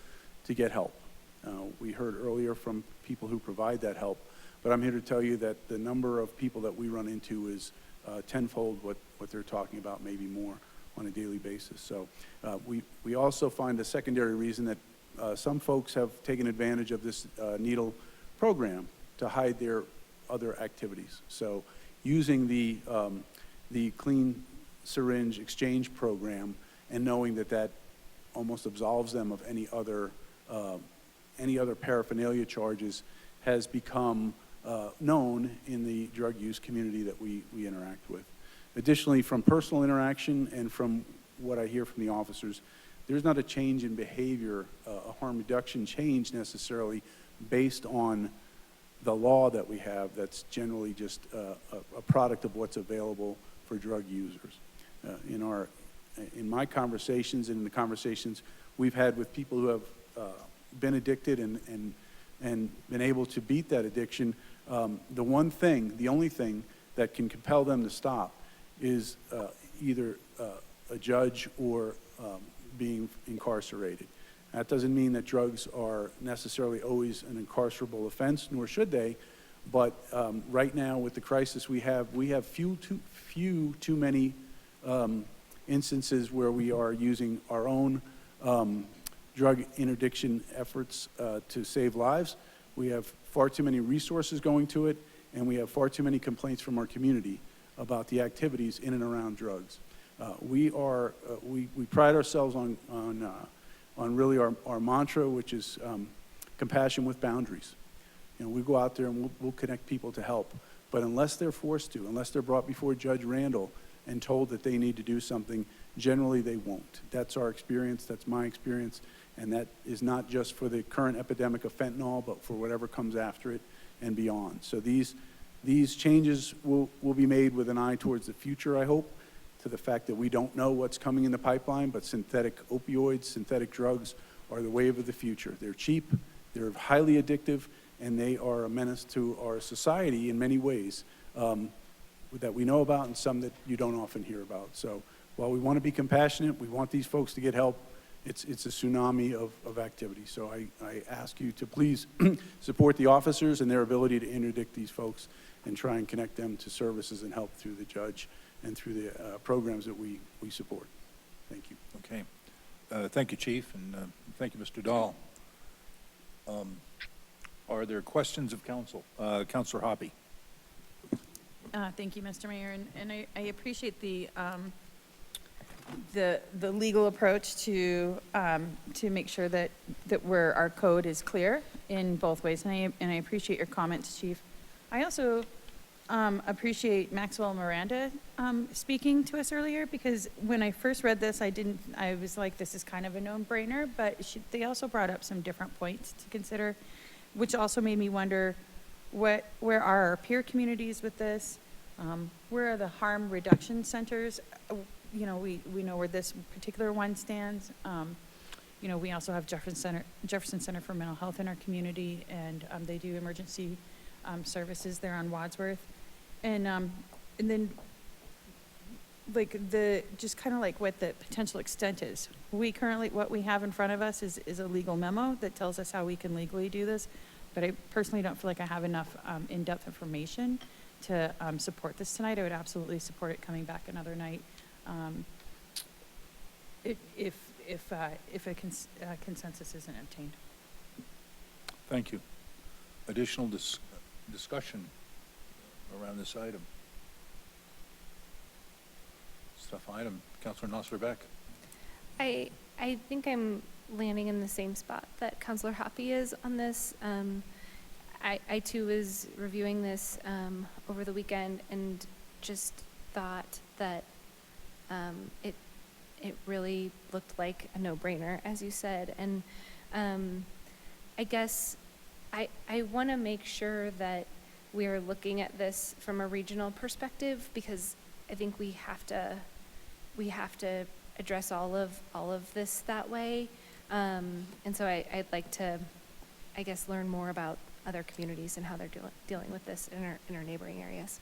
P: to get help. We heard earlier from people who provide that help, but I'm here to tell you that the number of people that we run into is tenfold what they're talking about, maybe more on a daily basis. So we also find a secondary reason that some folks have taken advantage of this needle program to hide their other activities. So using the clean syringe exchange program and knowing that almost absolves them of any other paraphernalia charges has become known in the drug use community that we interact with.
S: Additionally, from personal interaction and from what I hear from the officers, there's not a change in behavior, a harm reduction change necessarily based on the law that we have that's generally just a product of what's available for drug users. In my conversations and in the conversations we've had with people who have been addicted and been able to beat that addiction, the only thing that can compel them to stop is either a judge or being incarcerated. That doesn't mean that drugs are necessarily always an incarcerable offense, nor should they, but right now with the crisis we have few too many instances where we are using our own drug interdiction efforts to save lives. We have far too many resources going to it, and we have far too many complaints from our community about the activities in and around drugs. We pride ourselves on really our mantra, which is compassion with boundaries. We go out there and we'll connect people to help, but unless they're forced to, unless they're brought before Judge Randall and told that they need to do something, generally they won't. That's our experience, that's my experience, and that is not just for the current epidemic of fentanyl, but for whatever comes after it and beyond. So these changes will be made with an eye towards the future, I hope, to the fact that we don't know what's coming in the pipeline, but synthetic opioids, synthetic drugs are the wave of the future. They're cheap, they're highly addictive, and they are a menace to our society in many ways that we know about and some that you don't often hear about. So while we want to be compassionate, we want these folks to get help, it's a tsunami of activity. So I ask you to please support the officers and their ability to interdict these folks and try and connect them to services and help through the judge and through the programs that we support. Thank you.
P: Okay. Thank you, Chief, and thank you, Mr. Dahl. Are there questions of council? Councilor Hoppe.
K: Thank you, Mr. Mayor, and I appreciate the legal approach to make sure that our code is clear in both ways, and I appreciate your comments, Chief. I also appreciate Maxwell Miranda speaking to us earlier, because when I first read this, I was like, this is kind of a no-brainer, but they also brought up some different points to consider, which also made me wonder where are our peer communities with this? Where are the harm reduction centers? We know where this particular one stands. We also have Jefferson Center for Mental Health in our community, and they do emergency services there on Wadsworth. And then just kind of like what the potential extent is. What we have in front of us is a legal memo that tells us how we can legally do this, but I personally don't feel like I have enough in-depth information to support this tonight. I would absolutely support it coming back another night if a consensus isn't obtained.
P: Thank you. Additional discussion around this item. Tough item. Councilor Nasser-Beck.
M: I think I'm landing in the same spot that Councilor Hoppe is on this. I too was reviewing this over the weekend and just thought that it really looked like a no-brainer, as you said. And I guess I want to make sure that we are looking at this from a regional perspective, because I think we have to address all of this that way. And so I'd like to, I guess, learn more about other communities and how they're dealing with this in our neighboring areas.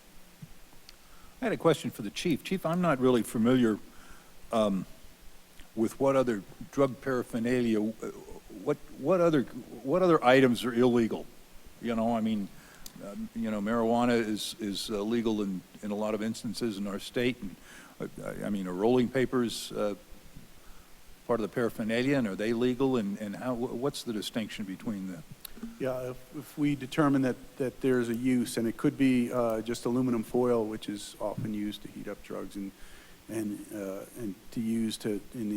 P: I had a question for the chief. Chief, I'm not really familiar with what other drug paraphernalia, what other items are illegal. Marijuana is legal in a lot of instances in our state, and a rolling paper is part of the paraphernalia, and are they legal? And what's the distinction between the?
S: Yeah, if we determine that there's a use, and it could be just aluminum foil, which is often used to heat up drugs and to use in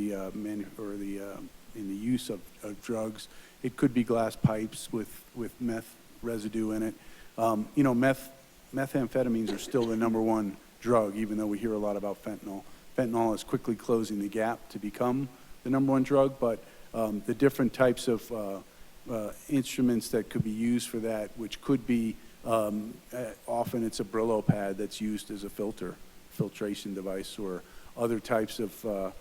S: the use of drugs. It could be glass pipes with meth residue in it. Methamphetamines are still the #1 drug, even though we hear a lot about fentanyl. Fentanyl is quickly closing the gap to become the number one drug, but the different types of instruments that could be used for that, which could be, often it's a Brillo pad that's used as a filtration device, or other types of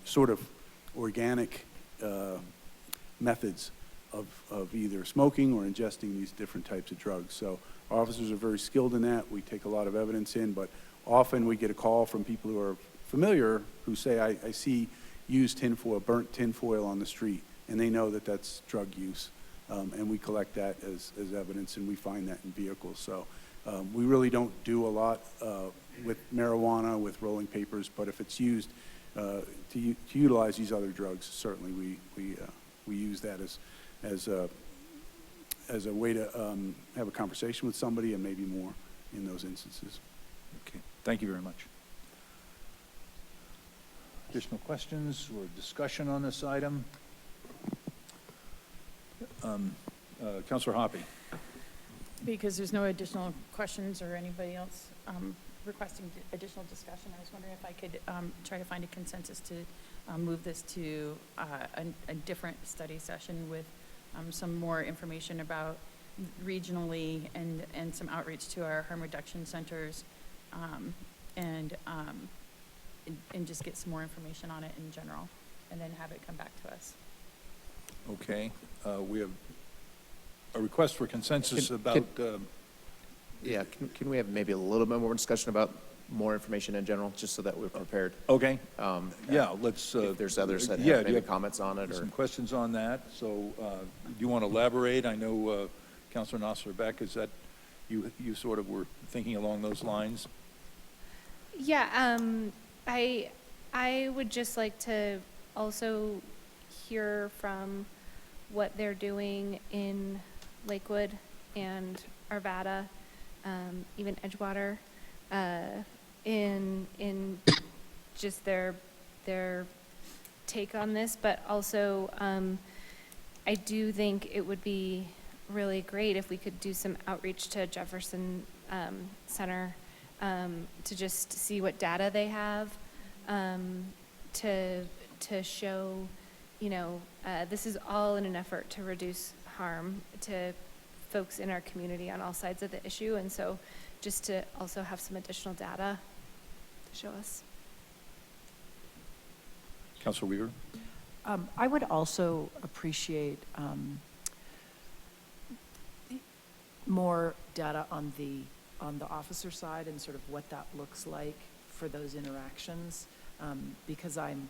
S: sort of organic methods of either smoking or ingesting these different types of drugs. So our officers are very skilled in that. We take a lot of evidence in, but often we get a call from people who are familiar who say, I see used tinfoil, burnt tinfoil on the street, and they know that that's drug use. And we collect that as evidence, and we find that in vehicles. So we really don't do a lot with marijuana, with rolling papers, but if it's used to utilize these other drugs, certainly we use that as a way to have a conversation with somebody, and maybe more in those instances.
P: Okay, thank you very much. Additional questions or discussion on this item? Councilor Hoppe.
K: Because there's no additional questions or anybody else requesting additional discussion, I was wondering if I could try to find a consensus to move this to a different study session with some more information about regionally and some outreach to our harm reduction centers, and just get some more information on it in general, and then have it come back to us.
P: Okay, we have a request for consensus
G: Yeah, can we have maybe a little bit more discussion about more information in general, just so that we're prepared?
P: Okay. Yeah, let's.
G: If there's others that
P: yeah,
G: have maybe comments on it, or
P: some questions on that. So, do you want to elaborate? I know Councilor Nasser Beck, is that you sort of were thinking along those lines?
M: Yeah, I would just like to also hear from what they're doing in Lakewood and Arvada, even Edgewater, in just their take on this, but also I do think it would be really great if we could do some outreach to Jefferson Center to just see what data they have, to show, this is all in an effort to reduce harm to folks in our community on all sides of the issue, and so just to also have some additional data to show us.
P: Councilor Weaver?
L: I would also appreciate more data on the officer side and sort of what that looks like for those interactions, because I'm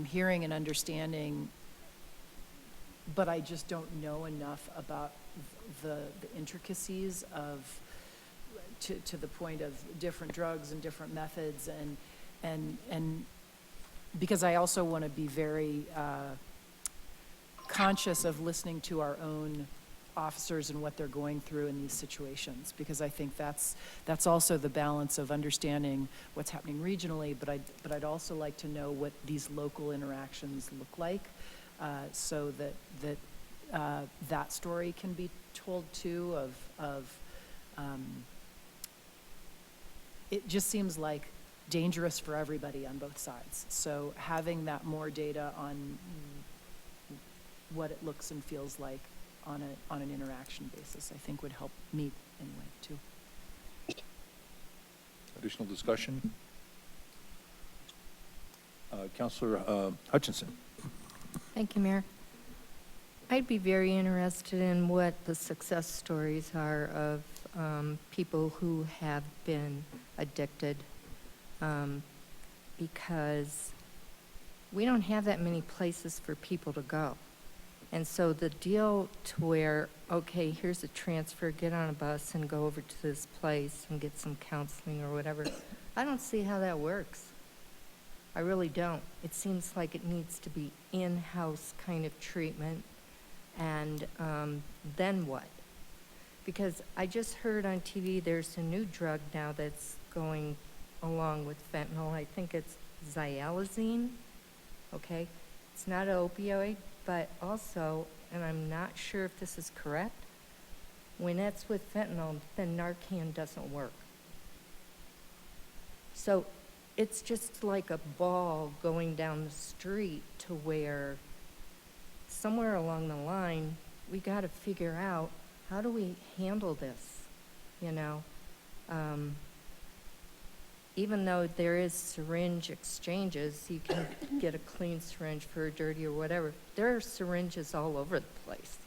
L: hearing and understanding, but I just don't know enough about the intricacies of to the point of different drugs and different methods, and because I also want to be very conscious of listening to our own officers and what they're going through in these situations, because I think that's also the balance of understanding what's happening regionally, but I'd also like to know what these local interactions look like, so that that story can be told too, of it just seems like dangerous for everybody on both sides. So having that more data on what it looks and feels like on an interaction basis, I think would help me anyway too.
P: Additional discussion? Councilor Hutchinson.
R: Thank you, Mayor. I'd be very interested in what the success stories are of people who have been addicted, because we don't have that many places for people to go. And so the deal to where, okay, here's a transfer, get on a bus and go over to this place and get some counseling or whatever, I don't see how that works. I really don't. It seems like it needs to be in-house kind of treatment. And then what? Because I just heard on TV there's a new drug now that's going along with fentanyl. I think it's xylazine, okay? It's not an opioid, but also, and I'm not sure if this is correct, when that's with fentanyl, then Narcan doesn't work. So it's just like a ball going down the street to where somewhere along the line, we got to figure out, how do we handle this, you know? Even though there is syringe exchanges, you can get a clean syringe for a dirty or whatever. There are syringes all over the place,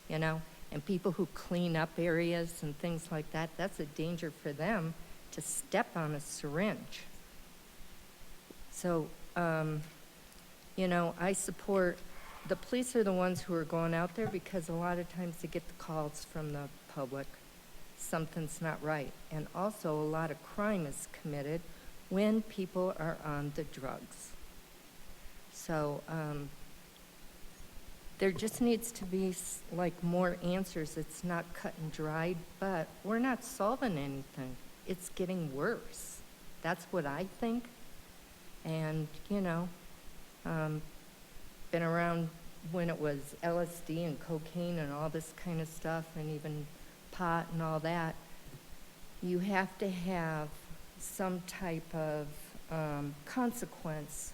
R: you know? And people who clean up areas and things like that, that's a danger for them to step on a syringe. So, you know, I support, the police are the ones who are going out there because a lot of times they get the calls from the public, something's not right. And also a lot of crime is committed when people are on the drugs. So there just needs to be like more answers. It's not cut and dried, but we're not solving anything. It's getting worse. That's what I think. And, you know, been around when it was LSD and cocaine and all this kind of stuff, and even pot and all that. You have to have some type of consequence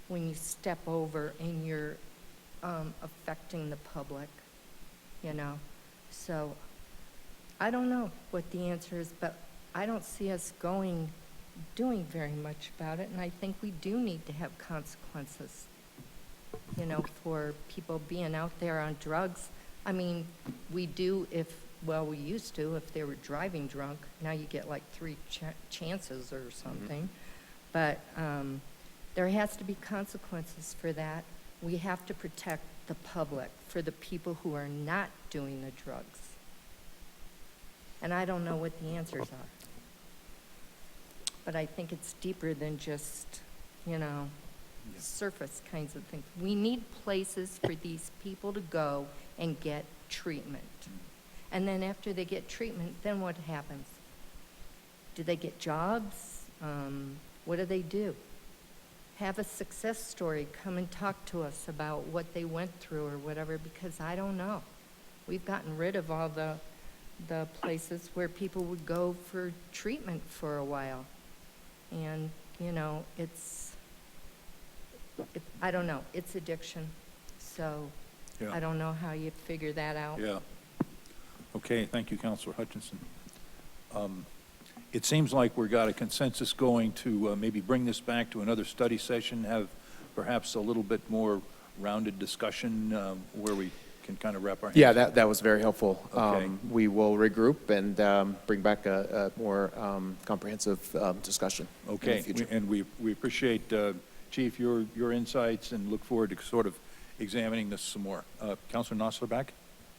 R: when you step over and you're affecting the public, you know. So I don't know what the answer is, but I don't see us doing very much about it, and I think we do need to have consequences, you know, for people being out there on drugs. I mean, we do we used to, if they were driving drunk. Now you get like 3 chances or something. But there has to be consequences for that. We have to protect the public for the people who are not doing the drugs. And I don't know what the answers are. But I think it's deeper than just, you know, surface kinds of things. We need places for these people to go and get treatment. And then after they get treatment, then what happens? Do they get jobs? What do they do? Have a success story. Come and talk to us about what they went through or whatever, because I don't know. We've gotten rid of all the places where people would go for treatment for a while. And, you know, I don't know, it's addiction. So
P: Yeah.
R: I don't know how you figure that out.
P: Yeah. Okay, thank you, Councilor Hutchinson. It seems like we've got a consensus going to maybe bring this back to another study session, have perhaps a little bit more rounded discussion where we can kind of wrap our hands.
G: Yeah, that was very helpful.
P: Okay.
G: We will regroup and bring back a more comprehensive discussion in
P: Okay,
G: the future.
P: and we appreciate, Chief, your insights and look forward to sort of examining this some more. Councilor Noslerback?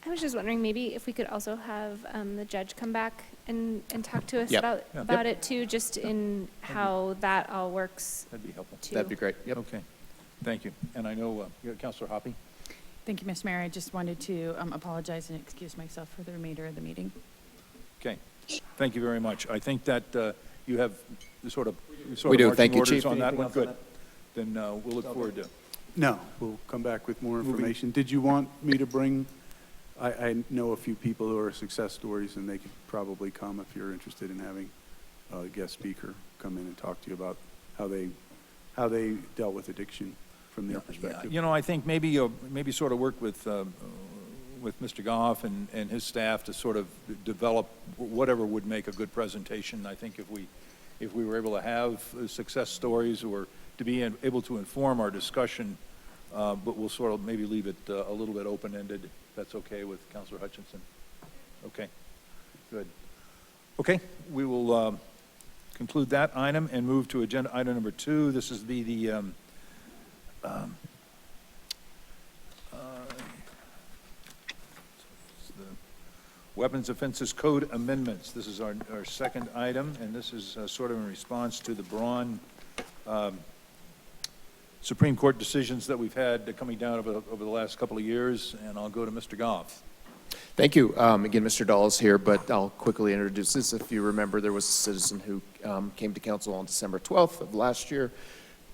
M: I was just wondering, maybe if we could also have the judge come back and talk to us
G: Yep.
M: about it too, just in how that all works.
P: That'd be helpful.
M: too.
G: That'd be great. Yep.
P: Okay, thank you. And I know, Councilor Hoppy?
K: Thank you, Mr. Mayor. I just wanted to apologize and excuse myself for the remainder of the meeting.
P: Okay, thank you very much. I think that you have sort of
G: We do.
P: marching
G: Thank you,
P: orders
G: Chief.
P: on that
B: Anything
P: one.
B: else on
P: Good. Then we'll look forward to.
S: No, we'll come back with more information. Did you want me to bring, I know a few people who are success stories, and they could probably come if you're interested in having a guest speaker come in and talk to you about how they dealt with addiction from their perspective.
P: You know, I think maybe sort of work with Mr. Goff and his staff to sort of develop whatever would make a good presentation. I think if we were able to have success stories or to be able to inform our discussion, but we'll sort of maybe leave it a little bit open-ended. If that's okay with Councilor Hutchinson? Okay, good. Okay, we will conclude that item and move to agenda item number 2. This is the Weapons Offenses Code Amendments. This is our second item, and this is sort of in response to the Braun Supreme Court decisions that we've had coming down over the last couple of years, and I'll go to Mr. Goff.
G: Thank you. Again, Mr. Dahl is here, but I'll quickly introduce this. If you remember, there was a citizen who came to council on December 12th of last year,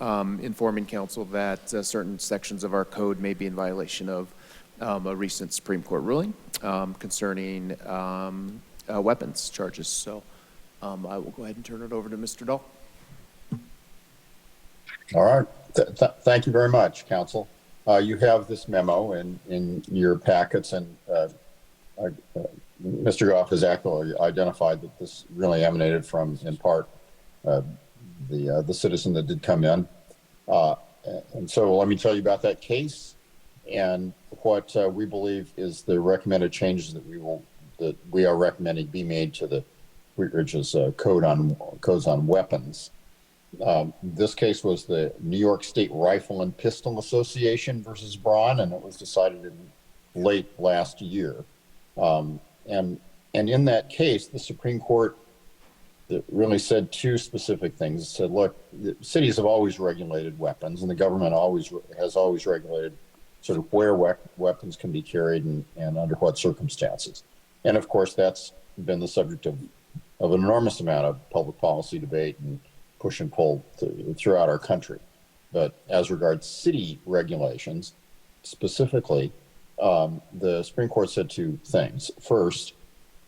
G: informing council that certain sections of our code may be in violation of a recent Supreme Court ruling concerning weapons charges. So I will go ahead and turn it over to Mr. Dahl.
Q: All right. Thank you very much, Council. You have this memo in your packets, and Mr. Goff has actually identified that this really emanated from, in part, the citizen that did come in. And so let me tell you about that case and what we believe is the recommended changes that we are recommending be made to the Wheat Ridge's codes on weapons. This case was the New York State Rifle and Pistol Association versus Braun, and it was decided in late last year. And in that case, the Supreme Court really said two specific things. It said, look, the cities have always regulated weapons, and the government has always regulated sort of where weapons can be carried and under what circumstances. And of course, that's been the subject of an enormous amount of public policy debate and push and pull throughout our country. But as regards city regulations, specifically, the Supreme Court said two things. First,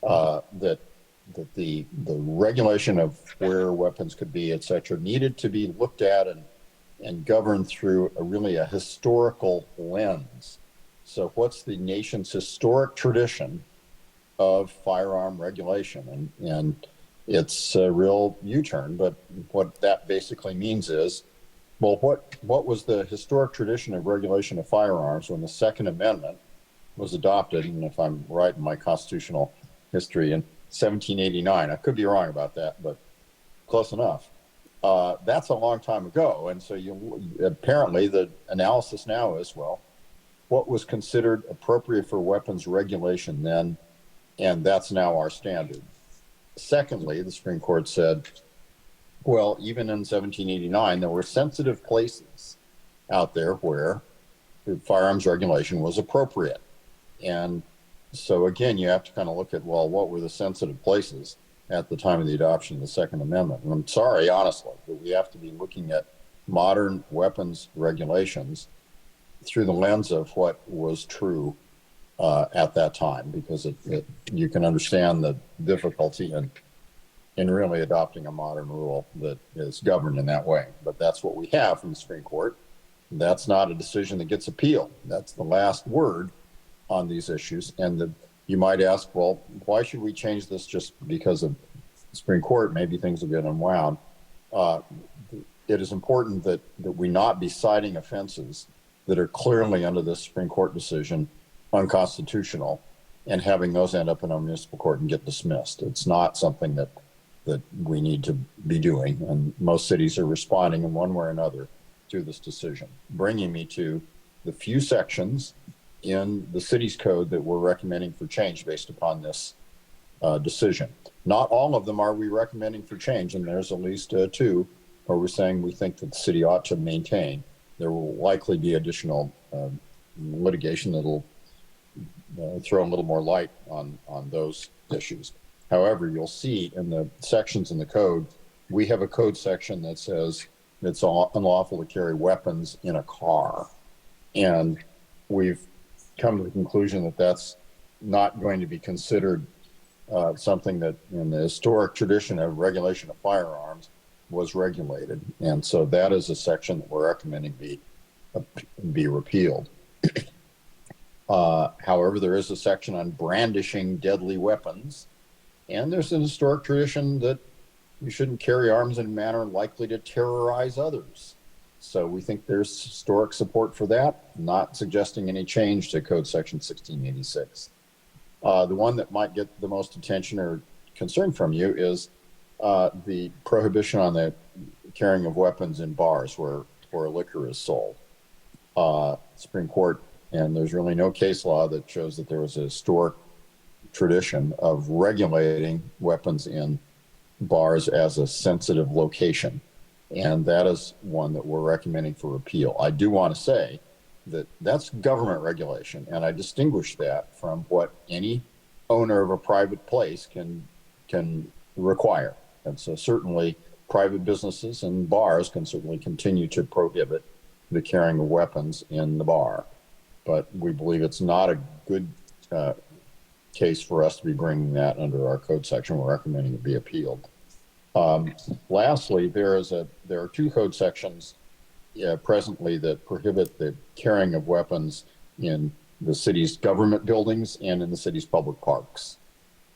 Q: that the regulation of where weapons could be, et cetera, needed to be looked at and governed through a historical lens. So what's the nation's historic tradition of firearm regulation? And it's a real U-turn, but what that basically means is, well, what was the historic tradition of regulation of firearms when the Second Amendment was adopted, and if I'm right in my constitutional history, in 1789. I could be wrong about that, but close enough. That's a long time ago, and so apparently the analysis now is, well, what was considered appropriate for weapons regulation then, and that's now our standard. Secondly, the Supreme Court said, well, even in 1789, there were sensitive places out there where the firearms regulation was appropriate. And so again, you have to kind of look at, well, what were the sensitive places at the time of the adoption of the Second Amendment? And I'm sorry, honestly, but we have to be looking at modern weapons regulations through the lens of what was true at that time, because you can understand the difficulty in really adopting a modern rule that is governed in that way. But that's what we have from the Supreme Court. That's not a decision that gets appealed. That's the last word on these issues. And you might ask, well, why should we change this just because of the Supreme Court? Maybe things will get unwound. It is important that we not be citing offenses that are clearly under the Supreme Court decision unconstitutional and having those end up in a municipal court and get dismissed. It's not something that we need to be doing, and most cities are responding in one way or another to this decision, bringing me to the few sections in the city's code that we're recommending for change based upon this decision. Not all of them are we recommending for change, and there's at least two where we're saying we think that the city ought to maintain. There will likely be additional litigation that'll throw a little more light on those issues. However, you'll see in the sections in the code, we have a code section that says it's unlawful to carry weapons in a car. And we've come to the conclusion that that's not going to be considered something that in the historic tradition of regulation of firearms was regulated. And so that is a section that we're recommending be repealed. However, there is a section on brandishing deadly weapons, and there's an historic tradition that you shouldn't carry arms in a manner likely to terrorize others. So we think there's historic support for that, not suggesting any change to Code Section 1686. The one that might get the most attention or concern from you is the prohibition on the carrying of weapons in bars where liquor is sold. Supreme Court, and there's really no case law that shows that there was a historic tradition of regulating weapons in bars as a sensitive location. And that is one that we're recommending for repeal. I do want to say that that's government regulation, and I distinguish that from what any owner of a private place can require. And so certainly private businesses and bars can certainly continue to prohibit the carrying of weapons in the bar. But we believe it's not a good case for us to be bringing that under our code section. We're recommending it be appealed. Lastly, there are two code sections presently that prohibit the carrying of weapons in the city's government buildings and in the city's public parks.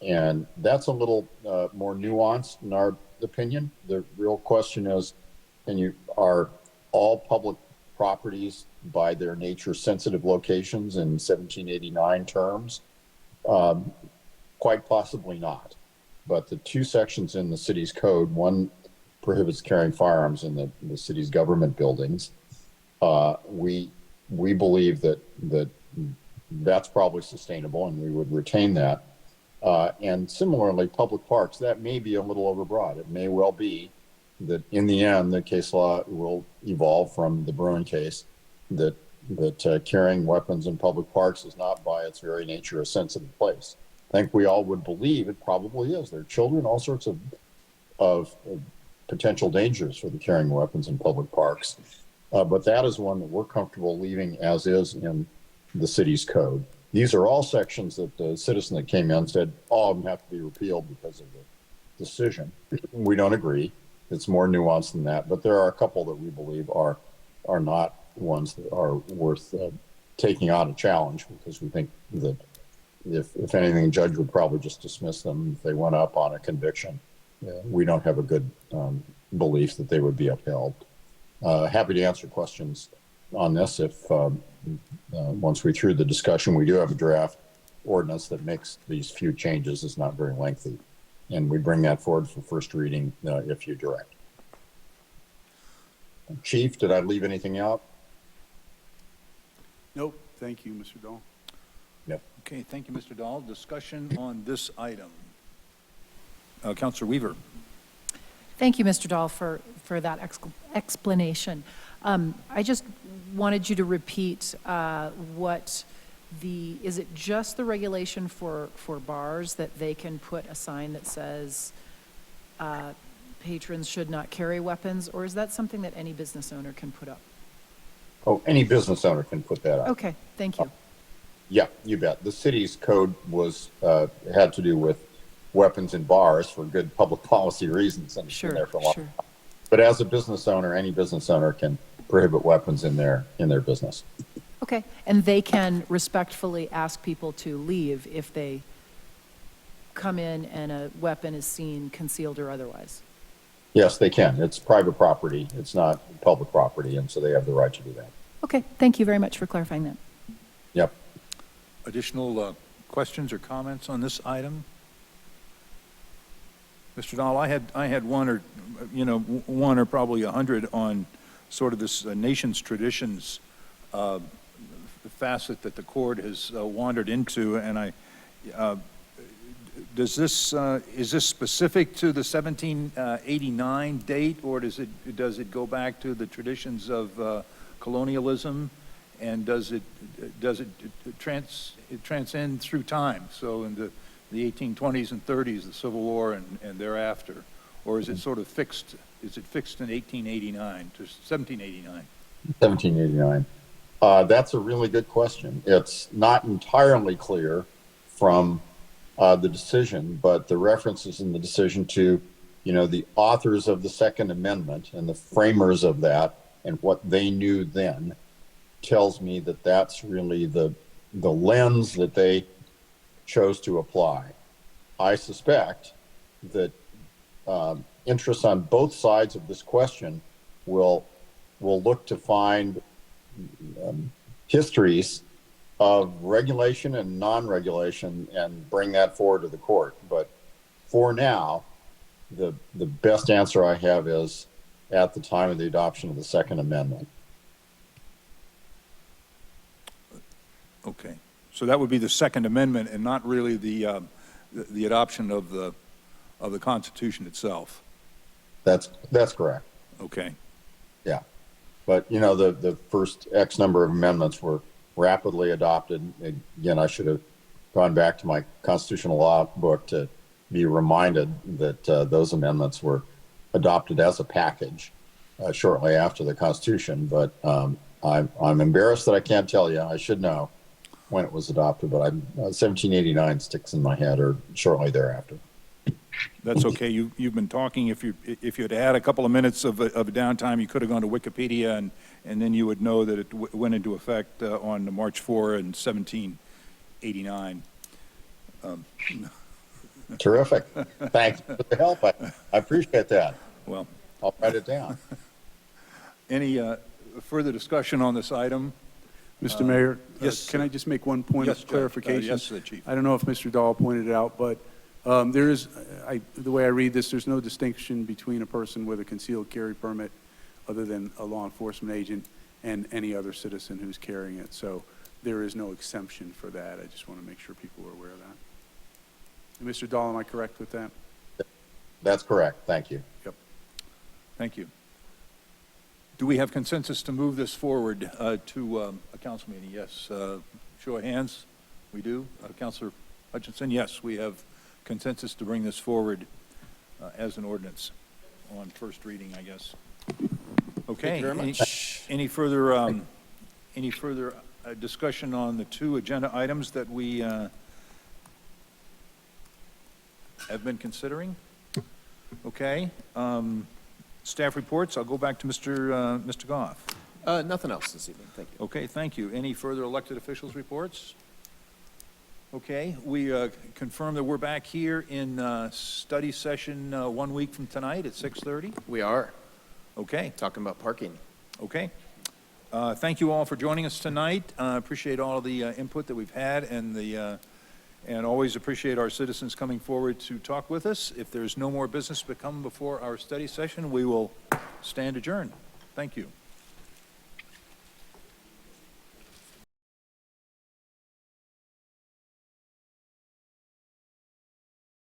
Q: And that's a little more nuanced in our opinion. The real question is, are all public properties by their nature sensitive locations in 1789 terms? Quite possibly not. But the two sections in the city's code, one prohibits carrying firearms in the city's government buildings. We believe that that's probably sustainable, and we would retain that. And similarly, public parks, that may be a little overbroad. It may well be that in the end, the case law will evolve from the Bruin case that carrying weapons in public parks is not by its very nature a sensitive place. I think we all would believe it probably is. There are children, all sorts of potential dangers for the carrying weapons in public parks. But that is one that we're comfortable leaving as is in the city's code. These are all sections that the citizen that came in said all of them have to be repealed because of the decision. We don't agree. It's more nuanced than that, but there are a couple that we believe are not ones that are worth taking on a challenge, because we think that if anything, the judge would probably just dismiss them if they went up on a conviction. We don't have a good belief that they would be upheld. Happy to answer questions on this if once we through the discussion. We do have a draft ordinance that makes these few changes. It's not very lengthy, and we bring that forward for first reading if you direct. Chief, did I leave anything out?
S: Nope. Thank you, Mr. Dahl.
Q: Yep.
P: Okay, thank you, Mr. Dahl. Discussion on this item. Councilor Weaver.
L: Thank you, Mr. Dahl, for that explanation. I just wanted you to repeat is it just the regulation for bars that they can put a sign that says patrons should not carry weapons, or is that something that any business owner can put up?
Q: Oh, any business owner can put that up.
L: Okay, thank you.
Q: Yeah, you bet. The city's code had to do with weapons in bars for good public policy reasons, and it's been there for a long time. But as a business owner, any business owner can prohibit weapons in their business.
L: Okay, and they can respectfully ask people to leave if they come in and a weapon is seen concealed or otherwise?
Q: Yes, they can. It's private property. It's not public property, and so they have the right to do that.
L: Okay, thank you very much for clarifying that.
Q: Yep.
P: Additional questions or comments on this item? Mr. Dahl, I had one or probably 100 on sort of this nation's traditions facet that the court has wandered into, and is this specific to the 1789 date, or does it go back to the traditions of colonialism, and does it transcend through time? So in the 1820s and 30s, the Civil War and thereafter, or is it sort of fixed? Is it fixed in 1889 to 1789?
Q: 1789. That's a really good question. It's not entirely clear from the decision, but the references in the decision to, the authors of the Second Amendment and the framers of that and what they knew then tells me that that's really the lens that they chose to apply. I suspect that interests on both sides of this question will look to find histories of regulation and non-regulation and bring that forward to the court. But for now, the best answer I have is at the time of the adoption of the Second Amendment.
P: Okay, so that would be the Second Amendment and not really the adoption of the Constitution itself.
Q: That's correct.
P: Okay.
Q: Yeah, but the first X number of amendments were rapidly adopted. Again, I should have gone back to my constitutional law book to be reminded that those amendments were adopted as a package shortly after the Constitution. But I'm embarrassed that I can't tell you. I should know when it was adopted, but 1789 sticks in my head, or shortly thereafter.
P: That's okay. You've been talking. If you had had a couple of minutes of downtime, you could have gone to Wikipedia, and then you would know that it went into effect on March 4 in 1789.
Q: Terrific. Thanks for the help. I appreciate that.
P: Well,
Q: I'll write it down.
P: Any further discussion on this item?
S: Mr. Mayor,
P: yes,
S: can I just make one point
P: yes,
S: of
P: Judge.
S: clarification?
P: Yes, Chief.
S: I don't know if Mr. Dahl pointed it out, but there is, the way I read this, there's no distinction between a person with a concealed carry permit other than a law enforcement agent and any other citizen who's carrying it. So there is no exemption for that. I just want to make sure people are aware of that. And Mr. Dahl, am I correct with that?
Q: That's correct. Thank you.
S: Yep.
P: Thank you. Do we have consensus to move this forward to a council meeting? Yes. Show of hands. We do. Councilor Hutchinson, yes, we have consensus to bring this forward as an ordinance on first reading, I guess. Okay.
G: Thank you very much.
P: Any further discussion on the two agenda items that we have been considering? Okay. Staff reports. I'll go back to Mr. Goff.
G: Nothing else this evening. Thank you.
P: Okay, thank you. Any further elected officials reports? Okay, we confirm that we're back here in study session 1 week from tonight at 6:30.
G: We are.
P: Okay.
G: Talking about parking.
P: Okay. Thank you all for joining us tonight. Appreciate all of the input that we've had and always appreciate our citizens coming forward to talk with us. If there's no more business to come before our study session, we will stand adjourned. Thank you.